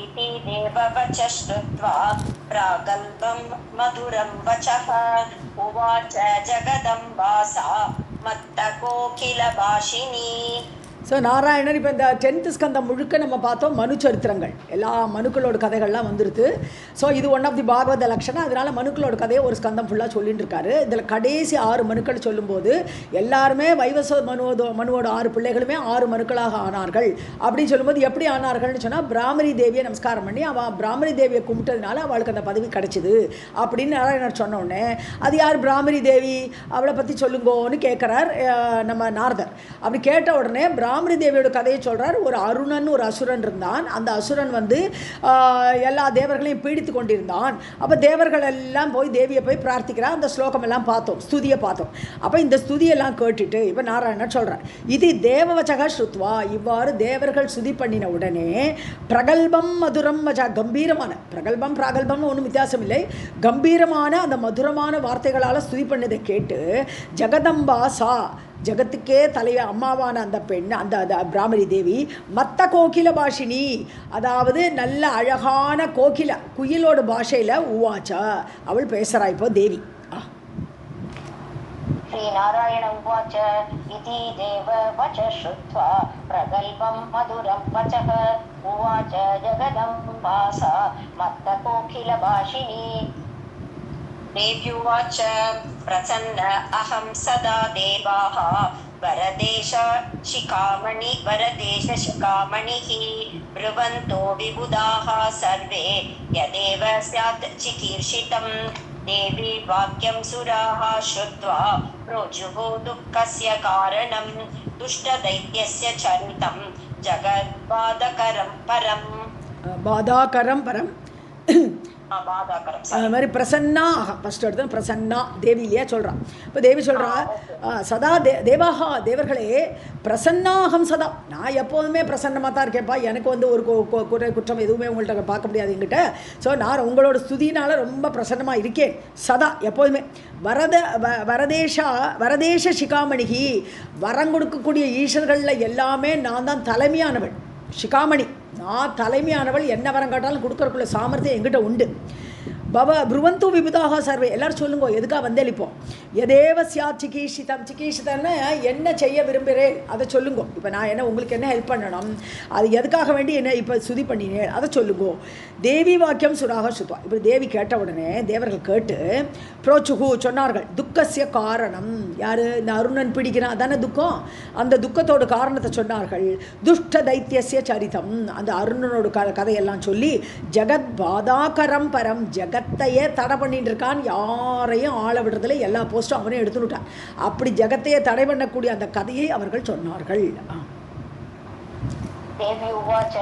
इति देववच श्रुत्वा प्रागल्भं मधुरं वचः उवाच जगदम्बा सा मत्तकोकिलभाषिणी. ஸோ நாராயணன் இப்போ இந்த 10th ஸ்கந்தம் முழுக்க நம்ம பார்த்தோம் மனு சரித்திரங்கள், எல்லா மனுக்களோட கதைகள்லாம் வந்துருக்கு. ஸோ இது ஒன் ஆஃப் தி பாகவத லக்ஷணம். அதனால் மனுக்களோட கதையை ஒரு ஸ்கந்தம் ஃபுல்லாக சொல்லிட்டு இருக்காரு. இதில் கடைசி 6 மனுக்கள் சொல்லும்போது எல்லாருமே வைவஸ்வத மனுவோட 6 பிள்ளைகளுமே 6 மனுக்களாக ஆனார்கள் அப்படின்னு சொல்லும்போது எப்படி ஆனார்கள்னு சொன்னால் பிராமரி தேவியை நமஸ்காரம் பண்ணி அவள் பிராமரி தேவியை கும்பிட்டதுனால அவளுக்கு அந்த பதவி கிடைச்சிது அப்படின்னு நாராயணர் சொன்னோடனே அது யார் பிராமரி தேவி, அவளை பற்றி சொல்லுங்கோன்னு கேட்குறார் நம்ம நாரதர். அப்படி கேட்ட உடனே பிராமரி தேவியோட கதையை சொல்கிறார். ஒரு அருணன் ஒரு அசுரன் இருந்தான். அந்த அசுரன் எல்லா தேவர்களையும் பீடித்து கொண்டிருந்தான். அப்போ தேவர்கள் எல்லாம் போய் தேவியை போய் பிரார்த்திக்கிறார். அந்த ஸ்லோகம் எல்லாம் பார்த்தோம், ஸ்துதியை பார்த்தோம். அப்போ இந்த ஸ்துதியெல்லாம் கேட்டுட்டு இப்போ நாராயணன் சொல்கிறார், இது தேவவச்சக ஸ்ருத்வா, இவ்வாறு தேவர்கள் ஸ்துதி பண்ணின உடனே பிரகல்பம் மதுரம் வச்சா, கம்பீரமான பிரகல்பம் பிராகல்பம்னு ஒன்றும் வித்தியாசம் இல்லை, கம்பீரமான அந்த மதுரமான வார்த்தைகளால் ஸ்துதி பண்ணதை கேட்டு ஜெகதம்பா சா, ஜகத்துக்கே தலைய அம்மாவான அந்த பெண், அந்த பிராமரி தேவி மத்த கோகில பாஷினி, அதாவது நல்ல அழகான கோகில குயிலோட பாஷையில் உவாச்சா, அவள் பேசுகிறா இப்போ தேவி. श्रीनारायण उवाच इति देववच श्रुत्वा प्रगल्भं मधुरं वचः उवाच जगदम्बा सा मत्तकोकिलभाषिणी. देव्युवाच प्रसन्न अहं सदा देवाः वरदेश शिखामणिः ब्रुवन्तो विबुधाः सर्वे यदेव स्यात् चिकीर्षितं. देवी वाक्यं सुराः श्रुत्वा प्रोचुः दुःखस्य कारणं दुष्टदैत्यस्य चरितं जगद्बाधकरं परम्. அது மாதிரி பிரசன்னா ஃபஸ்ட் எடுத்து பிரசன்னா தேவி இல்லையா சொல்கிறான். இப்போ தேவி சொல்கிறா சதா தேவாகா, தேவர்களே பிரசன்னாகம் சதா, நான் எப்போதுமே பிரசன்னமாக தான் இருக்கேன்ப்பா, எனக்கு ஒரு குறை குற்றம் எதுவுமே உங்கள்கிட்ட பார்க்க முடியாது என்கிட்ட. ஸோ நான் உங்களோட ஸ்துதினால் ரொம்ப பிரசன்னமாக இருக்கேன் சதா எப்போதுமே. வரதேஷ சிகாமணிகி, வரம் கொடுக்கக்கூடிய ஈஸ்வர்களில் எல்லாமே நான் தான் தலைமையானவள். சிகாமணி, நான் தலைமையானவள், என்ன வரம் காட்டாலும் கொடுக்கறக்குள்ள சாமர்த்தியம் என்கிட்ட உண்டு. ப்ருவந்து விபுதாக சர்வே, எல்லோரும் சொல்லுங்க எதுக்காக வந்தளிப்போம். எதேவ சியாத் சிகீஷிதம், சிகீஷிதன்னு என்ன செய்ய விரும்புகிறேன் அதை சொல்லுங்க. இப்போ நான் என்ன உங்களுக்கு என்ன ஹெல்ப் பண்ணணும், அது எதுக்காக வேண்டி என்ன இப்போ சுதி பண்ணினேன் அதை சொல்லுங்கோ. தேவி வாக்கியம் சுராக சுத்வா, இப்படி தேவி கேட்ட உடனே தேவர்கள் கேட்டு புரோச்சுகு சொன்னார்கள். துக்கசிய காரணம், யார் இந்த அருணன் பிடிக்கிறான் அதானே துக்கம், அந்த துக்கத்தோட காரணத்தை சொன்னார்கள். துஷ்ட தைத்தியசிய சரிதம், அந்த அருணனோட கதையெல்லாம் சொல்லி ஜெகத் பாதாகரம் பரம், ஜகத்தையே தடை பண்ணிட்டு இருக்கான், யாரையும் ஆள விடுறதுல எல்லா போஸ்ட்டும் அவனே எடுத்துட்டான். அப்படி ஜகத்தையே தடை பண்ணக்கூடிய அந்த கதையை அவர்கள் சொன்னார்கள். देवी उवाच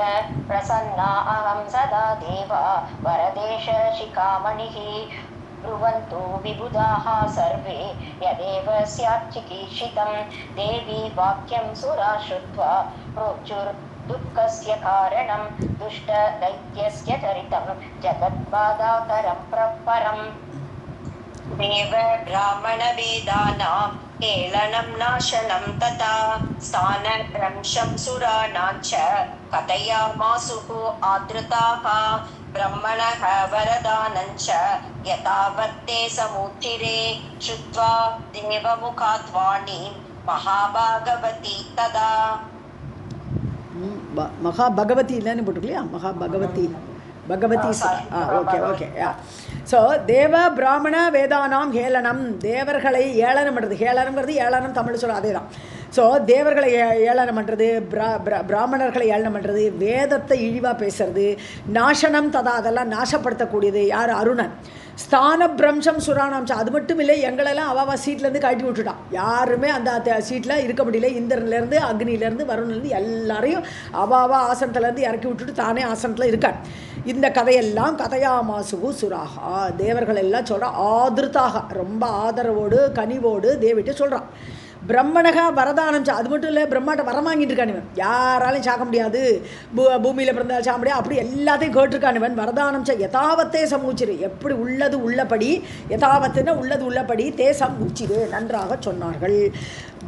प्रसन्ना अहं सदा देवा वरदेश शिखामणिः ब्रुवन्तु विबुधाः सर्वे यदेव स्यात् चिकीर्षितं. देवी वाक्यं सुरा श्रुत्वा प्रोचुर्दुःखस्य कारणं दुष्टदैत्यस्य चरितं जगद्बाधाकरं परम्. देव ब्राह्मण वेदानां केलनं नाशनं तथा स्थानभ्रंशं सुराणां च कथयामासुः आदृताः. ब्रह्मणः वरदानं च यथावत्ते समुत्थिरे श्रुत्वा देवमुखात् वाणीं महाभागवती तदा. மகாபகவதி இல்லைன்னு போட்டுக்கலையா, மகாபகவதி பகவதி. ஓகே. ஸோ தேவ பிராமண வேதானாம் ஹேளனம், தேவர்களை ஏளனம் பண்ணுறது, ஹேளனம்ங்கிறது ஏளனம் தமிழ் சொல்ல அதே தான். ஸோ தேவர்களை ஏளனம் பண்ணுறது, பிராமணர்களை ஏளனம் பண்ணுறது, வேதத்தை இழிவாக பேசுறது, நாசனம் ததா அதெல்லாம் நாசப்படுத்தக்கூடியது யார், அருணன். ஸ்தான பிரம்சம் சுராணாம்சா, அது மட்டும் இல்லை எங்களெல்லாம் அவாவா சீட்லேருந்து கழட்டி விட்டுட்டான். யாருமே அந்த சீட்டில் இருக்க முடியல. இந்திரன்லேருந்து அக்னிலேருந்து வருண்லேருந்து எல்லாரையும் அவாவா ஆசனத்துலேருந்து இறக்கி விட்டுட்டு தானே ஆசனத்தில் இருக்கான். இந்த கதையெல்லாம் கதையாமாசுகு சுராகா, தேவர்கள் எல்லாம் சொல்கிறான். ஆதிருத்தாக, ரொம்ப ஆதரவோடு கனிவோடு தேவிட்டு சொல்கிறான். பிரம்மணக வரதானம் அது மட்டும் இல்லை, பிரம்மாட்ட வரம் வாங்கிட்டு இருக்கான் இவன். யாராலையும் சாக்க முடியாது, பூமியில் பிறந்தாலும் சாக்க முடியாது, அப்படி எல்லாத்தையும் கேட்டிருக்கான் இவன். வரதானம் யதாவத்தே சமூச்சிரு, எப்படி உள்ளது உள்ளபடி, யதாவத்துன்னா உள்ளது உள்ளபடி, தே சமூச்சிரு நன்றாக சொன்னார்கள்.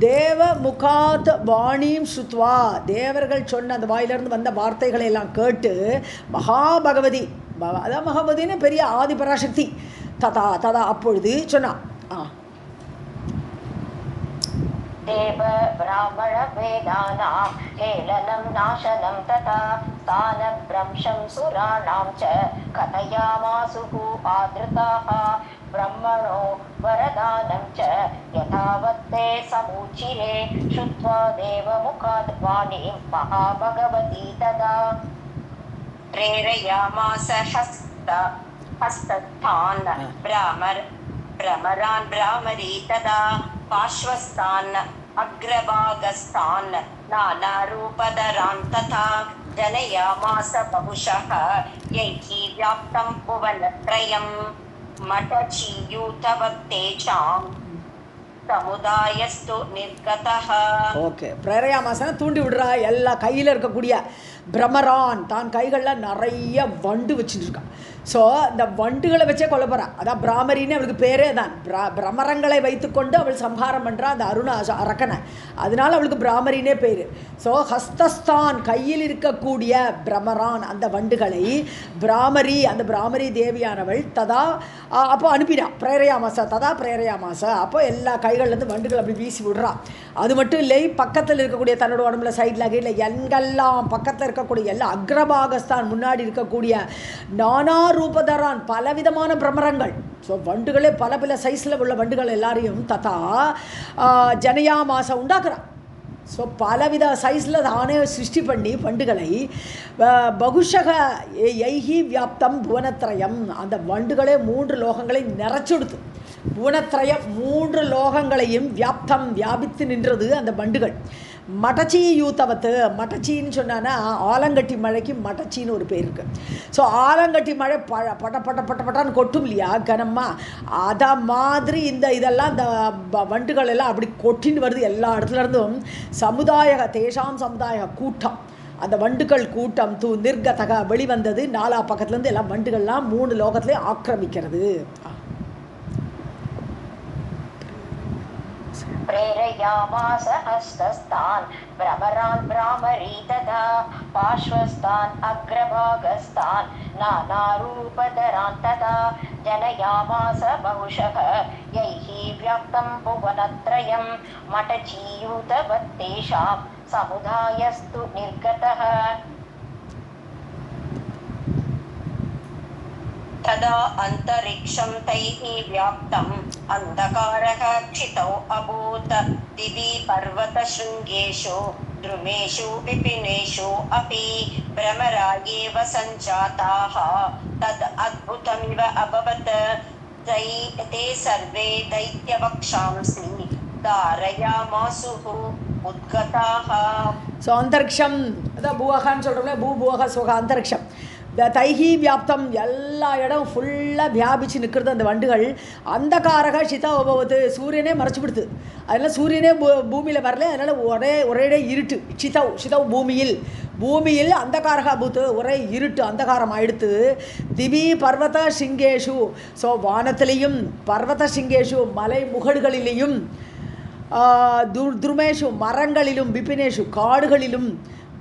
தேவ முகாத் வாணியும் சுத்வா, தேவர்கள் சொன்ன அந்த வாயிலிருந்து வந்த வார்த்தைகளை எல்லாம் கேட்டு மகாபகவதி, அதான் மகாபகவதின்னு பெரிய ஆதிபராசக்தி, ததா ததா அப்பொழுது சொன்னான். தேவ பிராமண வேதானாம் ஹேளனம் நாசனம் ததா ஸ்தான பிரம்சம் சுராணாம் ச கதயாமாசுஹு ஆத்ருதாஹ பிரம்மணோ வரதானம் ச யதாவத்தே சமூச்சிரே ஸ்ருத்வா தேவமுகாத் வாணிம் மகாபகவதி ததா பிரேரயாமாஸ ஹஸ்தஸ்தான் பிரமரான் பிராமரி ததா பாஷ்வஸ்தான் அக்ரபாகஸ்தான் நானாரூபதரான் ததா ஜனயாமாஸ பகுஷः யைஹி வியாப்தம் புவனத்ரயம் மடசீயூதவத்தேஷாம் சமுதாயஸ்து நிர்கதः. ஓகே, பிரேரயாமாசன தூண்டி விடுறா. எல்லா கையில் இருக்கக்கூடிய பிரமரான், தான் கைகளில் நிறைய வண்டு வச்சுட்டு இருக்கான். ஸோ இந்த வண்டுகளை வச்சே கொல்ல போகிறான். அதான் பிராமரின்னு அவளுக்கு பேரே தான். பிரமரங்களை வைத்துக்கொண்டு அவள் சம்ஹாரம் பண்ணுறா அந்த அரக்கனை, அதனால் அவளுக்கு பிராமரினே பேர். ஸோ ஹஸ்தஸ்தான் கையில் இருக்கக்கூடிய பிரமரான் அந்த வண்டுகளை பிராமரி, அந்த பிராமரி தேவியானவள் ததா அப்போ அனுப்பினான். பிரேரயாமாசா ததா பிரேரயாமாசா, அப்போ எல்லா கைகள்லேருந்து வண்டுகள் அப்படி வீசி விடுறான். அது மட்டும் இல்லை, பக்கத்தில் இருக்கக்கூடிய தன்னோட உடம்புல சைடில் கீழே எங்கெல்லாம் பக்கத்தில் இருக்கக்கூடிய எல்லாம் அக்ரபாகஸ்தான் முன்னாடி இருக்கக்கூடிய நானா ரூபதரான் பலவிதமான பிரமரங்கள். ஸோ வண்டுகளே பல பல சைஸில் உள்ள வண்டுகள் எல்லாரையும் ததா ஜனயாமாசா உண்டாக்குறான். ஸோ பலவித சைஸில் தானே சிருஷ்டி பண்ணி வண்டுகளை பகுஷக யைஹி வியாப்தம் புவனத்ரயம், அந்த வண்டுகளே 3 லோகங்களை நிறைச்செடுத்து, புவனத்ரயம் 3 லோகங்களையும் வியாப்தம் வியாபித்து நின்றது அந்த வண்டுகள். மடச்சி யூத்தவத்து, மடச்சின்னு சொன்னான்னா ஆலங்கட்டி மழைக்கு மடச்சின்னு ஒரு பேர் இருக்குது. ஸோ ஆலங்கட்டி மழை பட்ட பட்ட பட்ட பட்டான்னு கொட்டும் இல்லையா கனமாக, அதை மாதிரி இதெல்லாம் இந்த வண்டுகள் எல்லாம் அப்படி கொட்டின்னு வருது எல்லா இடத்துலேருந்தும். சமுதாய தேசாம் சமுதாய கூட்டம், அந்த வண்டுகள் கூட்டம் நிர்கதக வெளிவந்தது. 4 பக்கத்துலேருந்து எல்லாம் வண்டுகள்லாம் 3 லோகத்துலேயும் ஆக்கிரமிக்கிறது. प्रेरयामास हस्तस्तान् भ्रमरान् भ्रामरी तथा पार्श्वस्थान् अग्रभागस्तान् नानारूपधरान् तथा जनयामास बहुशः यैः व्याप्तं भुवनत्रयं मटचीयूतवत्तेषां समुदायस्तु निर्गतः तदा अंतरिक्षं तैः व्याप्तम् अंधकारः क्षितौ अभूत् दिवि पर्वतशृङ्गेषु द्रुमेषु विपिनेषु अपि भ्रमरा एव सञ्जाताः तद् अद्भुतमिव अभवत् ते सर्वे दैत्यवक्षांसि धारयामासुः उद्गताः. ஸோ அந்தரிக்ஷம் அதான் பூவகான்னு சொல்கிறோம்ல, பூபூவக சுக அந்தரிக்ஷம் தைஹி வியாப்தம், எல்லா இடம் ஃபுல்லாக வியாபிச்சு நிற்கிறது அந்த வண்டுகள். அந்த காரக சிதா உபவத்து, சூரியனே மறைச்சி விடுது. அதனால் சூரியனே பூமியில் வரல, அதனால் ஒரே இருட்டு. சிதவ் பூமியில் அந்த காரகா பூத்து ஒரே இருட்டு அந்தகாரம் ஆயிடுத்து. திவி பர்வத சிங்கேஷு, ஸோ வானத்திலையும் பர்வத சிங்கேஷு மலை முகடுகளிலேயும் துருமேஷு மரங்களிலும் விபினேஷு காடுகளிலும்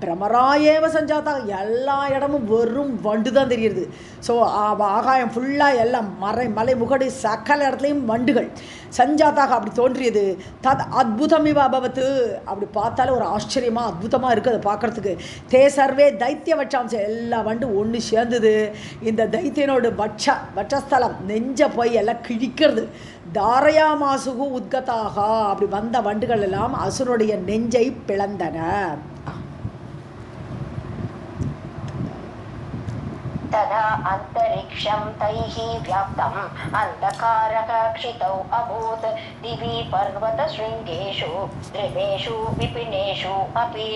பிரமராயேவ சஞ்சாத்தா, எல்லா இடமும் வெறும் வண்டு தான் தெரியுது. ஸோ ஆகாயம் ஃபுல்லாக எல்லாம் மலை முகடு சக்கல இடத்துலையும் வண்டுகள் சஞ்சாத்தாக அப்படி தோன்றியது. தத் அத்புதமிவ அபவத்து, அப்படி பார்த்தாலும் ஒரு ஆச்சரியமாக அற்புதமாக இருக்குது அதை பார்க்குறதுக்கு. தே சர்வே தைத்திய வட்சாம்சம், எல்லா வண்டு ஒன்று சேர்ந்தது. இந்த தைத்தியனோட வட்சஸ்தலம் நெஞ்ச போய் எல்லாம் கிழிக்கிறது. தாரயாமாசுகு உத்கதாக, அப்படி வந்த வண்டுகள் எல்லாம் அசுரனுடைய நெஞ்சை பிளந்தன. तदा अंतरिक्षं तैः व्याप्तम् अंधकारः क्षितौ अभूत् दिवि पर्वतशृङ्गेषु द्रुमेषु विपिनेषु अपि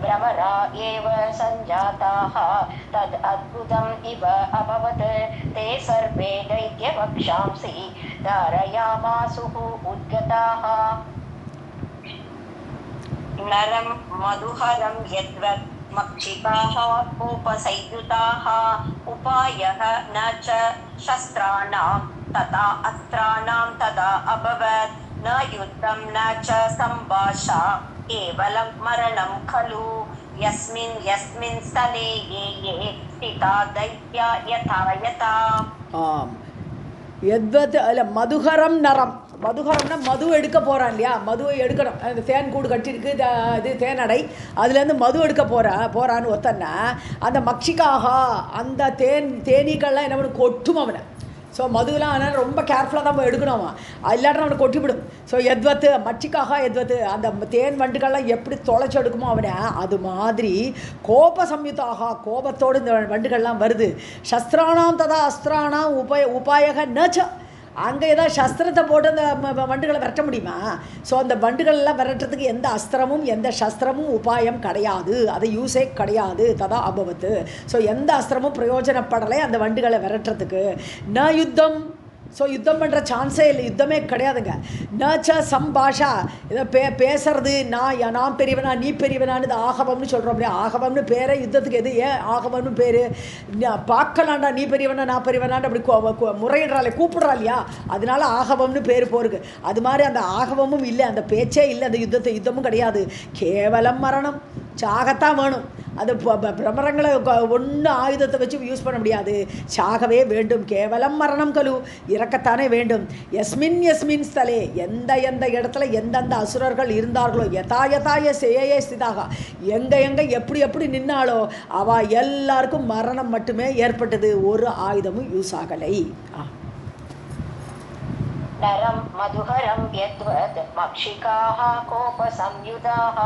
भ्रमरा एव सञ्जाताः तद् अद्भुतम् इव अभवत् ते सर्वे दैत्यवक्षांसि धारयामासुः उद्गताः. नरं मधुहरं यद्वत् मक्षिकाः उपसंयुताः उपायः न च शस्त्राणां तथा अस्त्राणां तदा अभवत् न युद्धं न च संभाषा केवलं मरणं खलु यस्मिन् यस्मिन् स्थले ये ये स्थिता दैत्या यथा यथा. ஆம் எத்வத் அல்ல மதுகரம் நரம். மதுகரம்னா மது எடுக்க போகிறான் இல்லையா, மதுவை எடுக்கணும். அந்த தேன் கூடு கட்டிருக்கு, இது தேனடை, அதுலேருந்து மது எடுக்க போகிறான்னு ஒருத்தன்னா அந்த மக்ஷிக்காக அந்த தேனீக்கள்லாம் என்ன பண்ணு கொட்டும் அவனை. ஸோ மதுலாம் அதனால் ரொம்ப கேர்ஃபுல்லாக தான் போய் எடுக்கணும். இல்லாட்டும் அவனை கொட்டிவிடும். ஸோ எத்வத்து மட்சிக்காக எத்வத்து அந்த தேன் வண்டுகள்லாம் எப்படி தொலைச்சி எடுக்குமோ அவனை, அது மாதிரி கோப சம்யுதாக கோபத்தோடு இந்த வண்டுகள்லாம் வருது. சஸ்திரானாம் ததா அஸ்திரானாம் உபாயக நச்ச. அங்கே ஏதாவது சஸ்திரத்தை போட்டு அந்த வண்டுகளை விரட்ட முடியுமா? ஸோ அந்த வண்டுகளெல்லாம் விரட்டுறதுக்கு எந்த அஸ்திரமும் எந்த சஸ்திரமும் உபாயம் கிடையாது, அது யூஸே கிடையாது. ததா அபவத்து. ஸோ எந்த அஸ்திரமும் பிரயோஜனப்படலை அந்த வண்டுகளை விரட்டுறதுக்கு. ந யுத்தம். ஸோ யுத்தம் பண்ணுற சான்ஸே இல்லை, யுத்தமே கிடையாதுங்க. நச்ச சம்பாஷா, இதை பேசுறது நான் பெரியவனா நீ பெரியவனான்னு இது ஆகவம்னு சொல்கிறோம். அப்படியே ஆகவம்னு பேரை யுத்தத்துக்கு எது? ஏன் ஆகவம்னு பேர்? பார்க்கலாண்டா நீ பெரியவனா நான் பெரியவனான்னு அப்படி முறையிடுறாளே, கூப்பிடுறா இல்லையா, அதனால ஆகவம்னு பேர் போருக்கு. அது மாதிரி அந்த ஆகவமும் இல்லை, அந்த பேச்சே இல்லை, அந்த யுத்தமும் கிடையாது. கேவலம் மரணம், சாகத்தான் வேணும். அது பிரமரங்களை ஒன்று ஆயுதத்தை வச்சு யூஸ் பண்ண முடியாது, சாகவே வேண்டும். கேவலம் மரணம் கலு, இறக்கத்தானே வேண்டும். எஸ்மின் ஸ்தலே, எந்த இடத்துல எந்தெந்த அசுரர்கள் இருந்தார்களோ, யதாய சேயே ஸ்திதாக, எங்கே எப்படி நின்னாலோ அவ எல்லாருக்கும் மரணம் மட்டுமே ஏற்பட்டது, ஒரு ஆயுதமும் யூஸ் ஆகலை. नरं मधुहरं यद्वत् मक्षिकाः कोपसंयुताः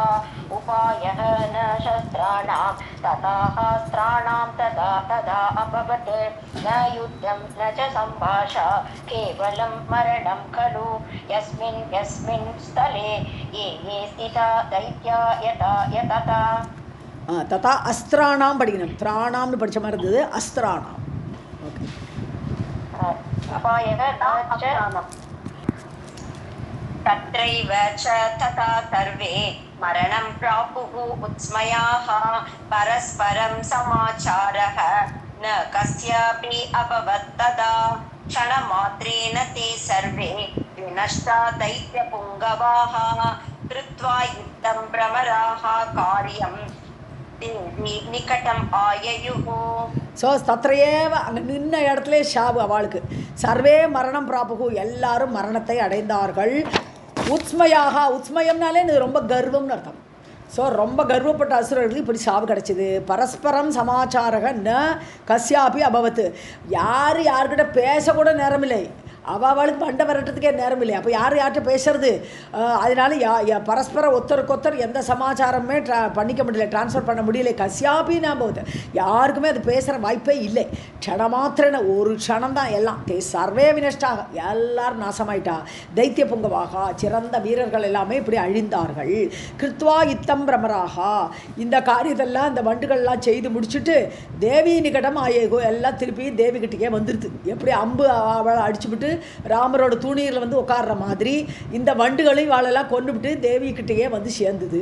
उपायः न शस्त्राणां तथा अस्त्राणां तदा अभवत् न युद्धं न च संभाषा केवलं मरणं खलु यस्मिन् स्थले ये ये स्थिता दैत्या यथा यथा. तथा अस्त्राणां படிக்கணும், திராணாம்னு படிச்ச மாதிரி இருந்தது, அஸ்திராணாம். ஓகே. उपायः न च तत्रैव च तथा सर्वे मरणं प्रापुः उत्स्मयाः परस्परं समाचारः न कस्यापि अभवत् तदा क्षणमात्रेण ते सर्वे विनष्टा दैत्यपुङ्गवाः कृत्वा युद्धं भ्रमराः कार्यं देवी निकटम् आययुः. ஸோ தத்ரையேவ அங்கே நின்ன இடத்துல ஷாபு அவளுக்கு சர்வே மரணம் பிராபகு, எல்லாரும் மரணத்தை அடைந்தார்கள். உத்ஸ்மயம்னாலே இது ரொம்ப கர்வம்னு அர்த்தம். ஸோ ரொம்ப கர்வப்பட்ட அசுரர்களுக்கு இப்படி சாவு கிடச்சிது. பரஸ்பரம் சமாச்சாரக ந கஸ்யாபி அபவத்து, யார்கிட்ட பேசக்கூட நேரமில்லை, அவளுக்கு மண்டை வரட்டுறதுக்கே நேரம் இல்லை. அப்போ யார்கிட்ட பேசுறது? அதனால பரஸ்பர ஒருத்தருக்கொத்தர் எந்த சமாச்சாரமே பண்ணிக்க முடியல, டிரான்ஸ்ஃபர் பண்ண முடியல. கசியாபி ஞாபகத்து, யாருக்குமே அது பேசுகிற வாய்ப்பே இல்லை. க்ஷணமாத்திரன ஒரு க்ஷணம் தான் எல்லாம். சர்வே வினஷ்டாக, எல்லாரும் நாசமாயிட்டா. தைத்திய புங்கவாக, சிறந்த வீரர்கள் எல்லாமே இப்படி அழிந்தார்கள். கிருத்வா இத்தம் பிரமராக, இந்த காரியத்தெல்லாம் இந்த வண்டுகள்லாம் செய்து முடிச்சுட்டு தேவி நிகடம் ஆயேகோ, எல்லாம் திருப்பி தேவி கிட்டக்கே வந்துடுது. எப்படி அம்பு அவளை அடிச்சுவிட்டு ராமரோட தூணியில் வந்து உட்கார்ற மாதிரி இந்த வண்டுகளையும் வாழெல்லாம் கொண்டுவிட்டு தேவி கிட்டேயே வந்து சேர்ந்தது.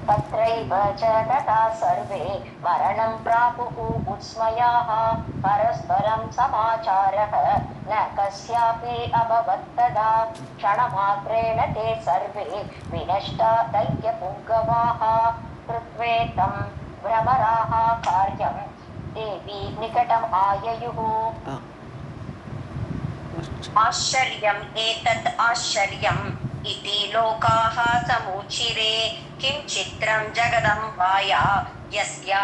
तत्रैव च तथा सर्वे मरणं प्रापुः उत्स्मयाः परस्परं समाचारः न कस्यापि अभवत् तदा क्षणमात्रेण ते सर्वे विनष्टा दैत्यपुङ्गवाः कृत्वेतं भ्रमराः कार्यं देवी निकटम् आययुः. आश्चर्यम् एतत् आश्चर्यम् इति लोकाः समुचिरे किं चित्रं जगदम्बाया यस्या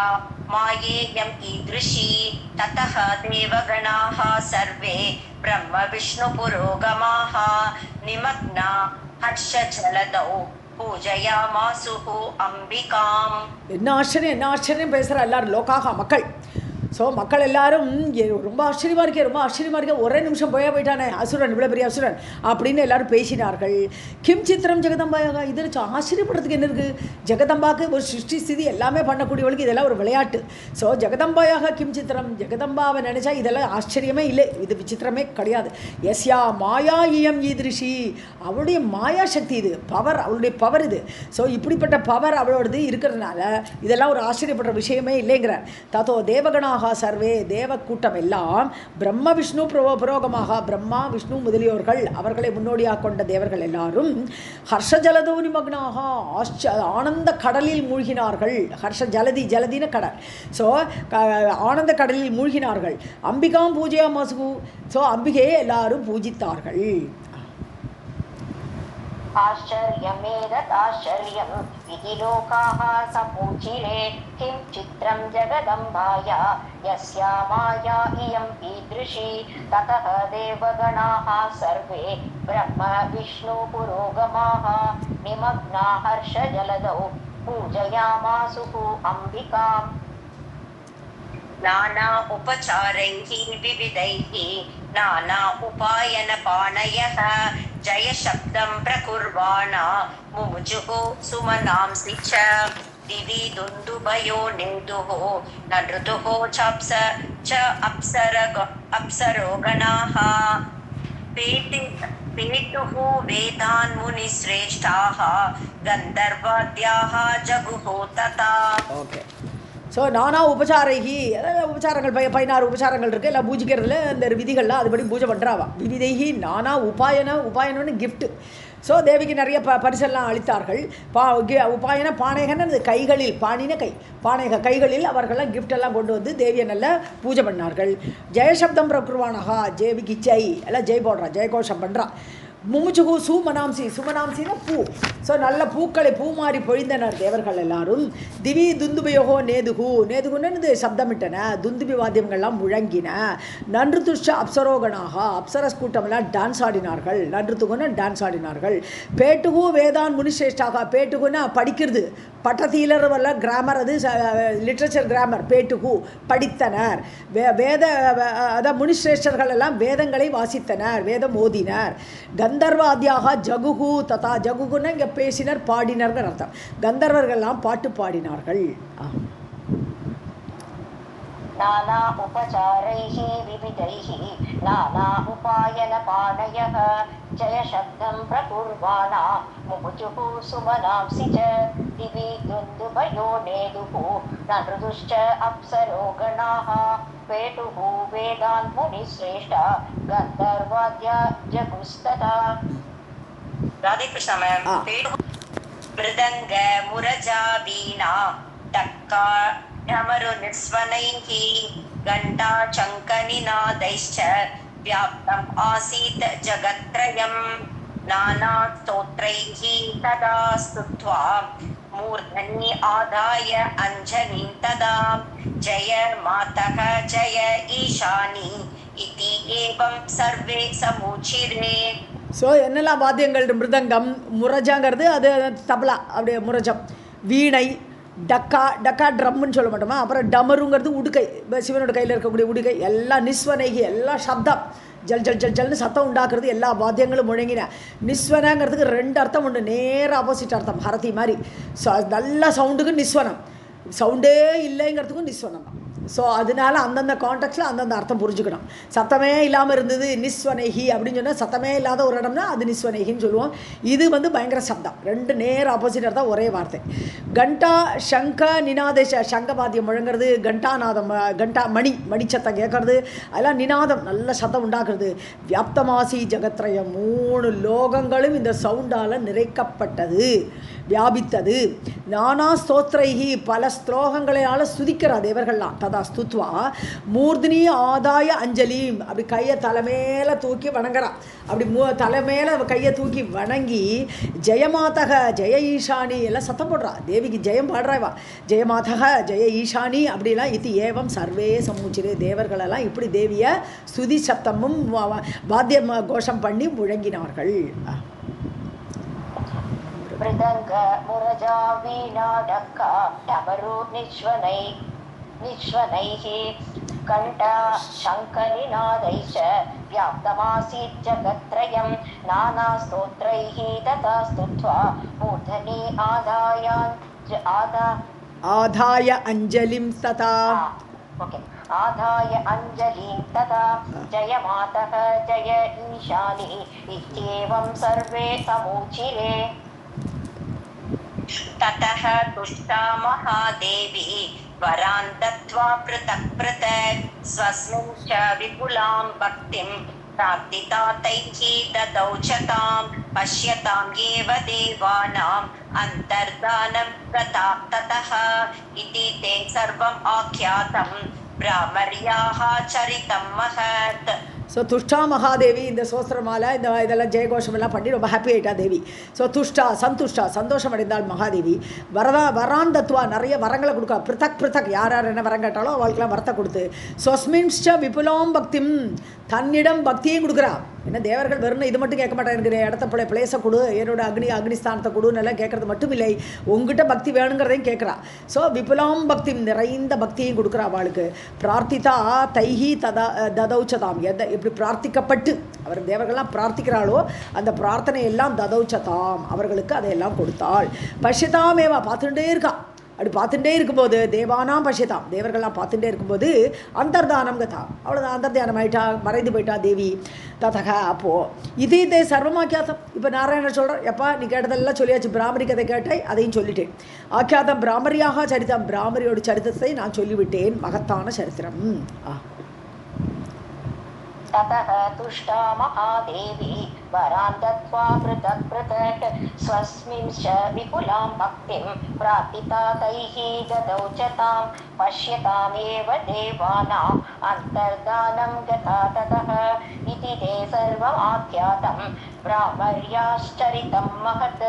मायेयम् ईदृशी. ततः देवगणाः सर्वे ब्रह्मविष्णुपुरोगमाः निमग्ना हर्षजलदौ பூஜயாமாசுஹு அம்பிகாம். என்ன ஆச்சரியம் பேசுகிற எல்லாரும் லோகாக மக்கள். ஸோ மக்கள் எல்லாரும் ரொம்ப ஆச்சரியமாக இருக்கே, ரொம்ப ஆச்சரியமாக இருக்கே, ஒரே நிமிஷம் போயிட்டானே அசுரன், இவ்வளோ பெரிய அசுரன் அப்படின்னு எல்லாரும் பேசினார்கள். கிம் சித்திரம் ஜெகதம்பாயாக, இதில் ஆச்சரியப்படுறதுக்கு என்ன இருக்குது? ஜெகதம்பாவுக்கு ஒரு சிருஷ்டி ஸ்திதி எல்லாமே பண்ணக்கூடியவளுக்கு இதெல்லாம் ஒரு விளையாட்டு. ஸோ ஜெகதம்பாயாக கிம் சித்திரம், ஜெகதம்பாவை நினச்சா இதெல்லாம் ஆச்சரியமே இல்லை, இது விசித்திரமே கிடையாது. எஸ்யா மாயா இயம் ஈதிருஷி, அவளுடைய மாயா சக்தி இது, பவர், அவளுடைய பவர் இது. ஸோ இப்படிப்பட்ட பவர் அவளோடது இருக்கிறதுனால இதெல்லாம் ஒரு ஆச்சரியப்படுற விஷயமே இல்லைங்கிறார். தத்தோ தேவகணாக சர்வே, தேவ கூட்டம் எல்லாம் பிரம்ம விஷ்ணு புரோகமாக, பிரம்மா விஷ்ணு முதலியோர்கள் அவர்களை முன்னோடியாக கொண்ட தேவர்கள் எல்லாரும் ஹர்ஷ ஜலதோ நிமக்னாக, ஆனந்த கடலில் மூழ்கினார்கள். ஹர்ஷ ஜலதி, ஜலதின கடல். ஸோ ஆனந்த கடலில் மூழ்கினார்கள். அம்பிகாம் பூஜையா மசுகு, ஸோ அம்பிகையை எல்லாரும் பூஜித்தார்கள். आश्चर्यमेतदाश्चर्यम् इति लोकाः समुचिरे किं चित्रं जगदम्बाया यस्या माया इयं ईदृशी ततः देवगणाः सर्वे ब्रह्म विष्णु पुरोगमाः निमग्ना हर्षजलदौ पूजयामासुः अम्बिकाम् नाना उपचारैः विविधैः नाना उपायनपाणयः जय शब्दं प्रकुर्वाणा मुमुजुः सुमनांसि च दिवि दुन्दुभयो नेदुः ननृतुः च अप्सरो गणाः पेटुः वेदान् मुनिश्रेष्ठाः गन्धर्वाद्याः जगुः तथा. ஸோ நானா உபச்சாரைகி, அதாவது உபச்சாரங்கள் 16 உபச்சாரங்கள் இருக்குது, எல்லாம் பூஜிக்கிறதுல அந்த விதிகள்லாம் அதுபடி பூஜை பண்ணுறாவா. விவிதைகி நானா உபாயனம்னு கிஃப்ட்டு. ஸோ தேவிக்கு நிறைய பரிசெல்லாம் அளித்தார்கள். உபாயன பானைகன்னு கைகளில், பாணின கை, பானைக கைகளில் அவர்கள்லாம் கிஃப்டெல்லாம் கொண்டு வந்து தேவியை நல்லா பூஜை பண்ணார்கள். ஜெயசப்தம் பிரகுர்வானகா, தேவிக்கு ஜெய் எல்லாம் ஜெய் போடுறா, ஜெயகோஷம் பண்ணுறா. முமுச்சுகு சுமனாம்சி, சுமனாம்சின்னா பூ. ஸோ நல்ல பூக்களை பூ மாறி பொழிந்தனர் தேவர்கள் எல்லாரும். திவி துந்துபயோகோ நேதுகு, நேதுகுன்னு சப்தமிட்டன, துந்துபி வாத்தியங்கள்லாம் முழங்கின. நன்று துஷ்ட அப்சரோகனாக, அப்சரஸ் கூட்டமெல்லாம் டான்ஸ் ஆடினார்கள். நன்றுத்துகுன்னு டான்ஸ் ஆடினார்கள். பேட்டுகு வேதான் முனிஸ்ரேஷ்டாக, பேட்டுகுன்னா படிக்கிறது, பட்டத்தீலர் வல்ல கிராமர், அது லிட்ரேச்சர் கிராமர். பேட்டுகு படித்தனர். வேத அதான் முனிஸ்ரேஷ்டர்கள் எல்லாம் வேதங்களை வாசித்தனர், வேதம் ஓதினர். கந்தர்வாதியாக ஜகுகு ததா, ஜகுகுன்னு இங்கே பேசினர், பாடினர்கள் அர்த்தம். கந்தர்வர்கள்லாம் பாட்டு பாடினார்கள். नाना उपचारैः विविधैः नाना उपायनपाणयः जय शब्दं प्रकुर्वाणा मुमुजुः सुमनांसि च दिवि दुन्दुभयो नेदुः ननृतुश्च अप्सरो गणाः पेटुः वेदान् मुनिश्रेष्ठा गन्धर्वाद्या जगुस्तथा. राधे कृष्ण मैम. मृदंग मुरजा वीणा टक्का ढमरु निस्वनैः घण्टा शङ्खनिनादैश्च व्याप्तम् आसीत् जगत्त्रयम् नाना स्तोत्रैः तदा स्तुत्वा मूर्धनि आदाय अञ्जलिं तदा जय मातः जय ईशानी इति एवं सर्वे समुचिरे. ஸோ என்னெல்லாம் வாத்தியங்கள்? மிருதங்கம், முரஜாங்கிறது அது தபலா, அப்படியே முரஜம். வீணை, டக்கா ட்ரம்முன்னு சொல்ல மாட்டோமா. அப்புறம் டமருங்கிறது உடுக்கை, சிவனோட கையில் இருக்கக்கூடிய உடுக்கை. எல்லாம் நிஸ்வனைகி, எல்லாம் சப்தம், ஜல் ஜல் ஜல் ஜல்னு சத்தம் உண்டாக்குறது. எல்லா வாத்தியங்களும் முழங்கின. நிஸ்வனங்கிறதுக்கு 2 அர்த்தம் உண்டு, நேர ஆப்போசிட் அர்த்தம், ஹரதி மாதிரி. ஸோ நல்ல சவுண்டுக்கு நிஸ்வனம், சவுண்டே இல்லைங்கிறதுக்கும் நிஸ்வனம் தான். ஸோ அதனால அந்தந்த கான்டெக்ட்ஸில் அந்தந்த அர்த்தம் புரிஞ்சுக்கணும். சத்தமே இல்லாமல் இருந்தது நிஸ்வனைகி அப்படின்னு சொன்னால், சத்தமே இல்லாத ஒரு இடம்னா அது நிஸ்வனைகின்னு சொல்லுவோம். இது பயங்கர சப்தம், 2 நேர் ஆப்போசிட் அர்த்தம், ஒரே வார்த்தை. கண்டா சங்க நிநாதேஷ, சங்க வாத்தியம் முழங்கிறது, கண்டாநாதம், கண்டா மணிச்சத்தம் கேட்கறது, அதெல்லாம் நிநாதம், நல்ல சத்தம் உண்டாக்குறது. வியாப்தமாசி ஜகத்ரயம், 3 லோகங்களும் இந்த சவுண்டால் நிறைக்கப்பட்டது, வியாபித்தது. நானா ஸ்தோத்ரைகி, பல ஸ்லோகங்களால் ஸ்துதிக்கிறா தேவர்கள்லாம். ததா ஸ்துத்வா மூர்தினி ஆதாய அஞ்சலி, அப்படி கையை தலைமையில தூக்கி வணங்குறா. அப்படி தலைமையில கையை தூக்கி வணங்கி ஜெயமாதக ஜெய ஈஷானி எல்லாம் சத்தம் போடுறா. தேவிக்கு ஜெயம் பாடுறாவா. ஜெயமாதக ஜெய ஈஷானி அப்படிலாம் இது ஏவம் சர்வே சமூச்சிரே, தேவர்களெல்லாம் இப்படி தேவியை ஸ்துதி சப்தமும் வாத்திய கோஷம் பண்ணி முழங்கினார்கள். मृदंग मुरजा वीणा डक्का डमरू निश्वनैः कण्ठा शङ्खनिनादैश्च व्याप्तमासीत् जगत्त्रयं नानास्तोत्रैः तथा स्तुत्वा मूर्धनि आधाय अञ्जलिं तथा आधाय अञ्जलिं तथा जय मातः जय ईशानि इत्येवं सर्वे समूचिरे ततः तुष्टा महादेवी वरान् दत्त्वा पृथक् पृथक् स्वस्मिन् च विपुलां भक्तिं प्रार्थिता तैः ददौ च तां पश्यतां येव देवानाम् अन्तर्धानं गता ततः इति ते सर्वम् आख्यातं ब्राह्मर्याः चरितं महत्. ஸோ துஷ்டா மகாதேவி இந்த சோஸ்திரமால இதெல்லாம் ஜெயகோஷமெல்லாம் பண்ணி ரொம்ப ஹாப்பி ஆகிட்டா தேவி. ஸோ சந்துஷ்டா சந்தோஷம் அடைந்தாள் மகாதேவி. வரான் தத்துவா நிறைய வரங்களை கொடுக்கா. பிருத்தக் யார் என்ன வரம் கேட்டாலோ அவளுக்கெல்லாம் வரத்தை கொடுத்து ஸ்வஸ்மின்ஸ்ட விபுலாம் பக்திம் தன்னிடம் பக்தியும் கொடுக்குறா. ஏன்னா தேவர்கள் வெறும் இது மட்டும் கேட்க மாட்டேன், எனக்கு இடத்த பிளேஸை கொடு, என்னோட அக்னிஸ்தானத்தை கொடுன்னு எல்லாம் கேட்கறது மட்டும் இல்லை, உங்ககிட்ட பக்தி வேணுங்கிறதையும் கேட்குறா. ஸோ விபுலாம் பக்தி நிறைந்த பக்தியும் கொடுக்குறா அவளுக்கு. பிரார்த்திதா தைஹி ததௌச்சதாம் எப்படி பிரார்த்திக்கப்பட்டு அவர் தேவர்கள்லாம் பிரார்த்திக்கிறாளோ அந்த பிரார்த்தனை எல்லாம் ததௌச்சதாம் அவர்களுக்கு அதையெல்லாம் கொடுத்தாள். பஷ்யதாமேவா பார்த்துட்டே இருக்கா. அப்படி பார்த்துட்டே இருக்கும்போது தேவானாம் பஷ்யதாம் தேவர்கள்லாம் பார்த்துட்டே இருக்கும்போது அந்தர்தானம் கதா அவ்வளோதான் அந்தர்தானம் ஆயிட்டா, மறைந்து போயிட்டா தேவி. ததக அப்போது இதே சர்வமாக்கியாத்தம். இப்போ நாராயணன் சொல்கிறேன், எப்பா நீ கேட்டதெல்லாம் சொல்லியாச்சு, பிராமரி கதை கேட்டாய் அதையும் சொல்லிட்டேன். ஆக்கியாத்தம் பிராமரியாக சரித்தம் பிராமரியோட சரித்திரத்தை நான் சொல்லிவிட்டேன், மகத்தான சரித்திரம். ततः तुष्टा महादेवी वरान् दत्त्वा पृथक् स्वस्मिंश्च विपुलां भक्तिं प्रार्थिता तैः ददौ च तां पश्यतामेव देवानाम् अन्तर्धानं गता ततः इति ते सर्वम् आख्यातं ब्राह्मर्याश्चरितं महत्.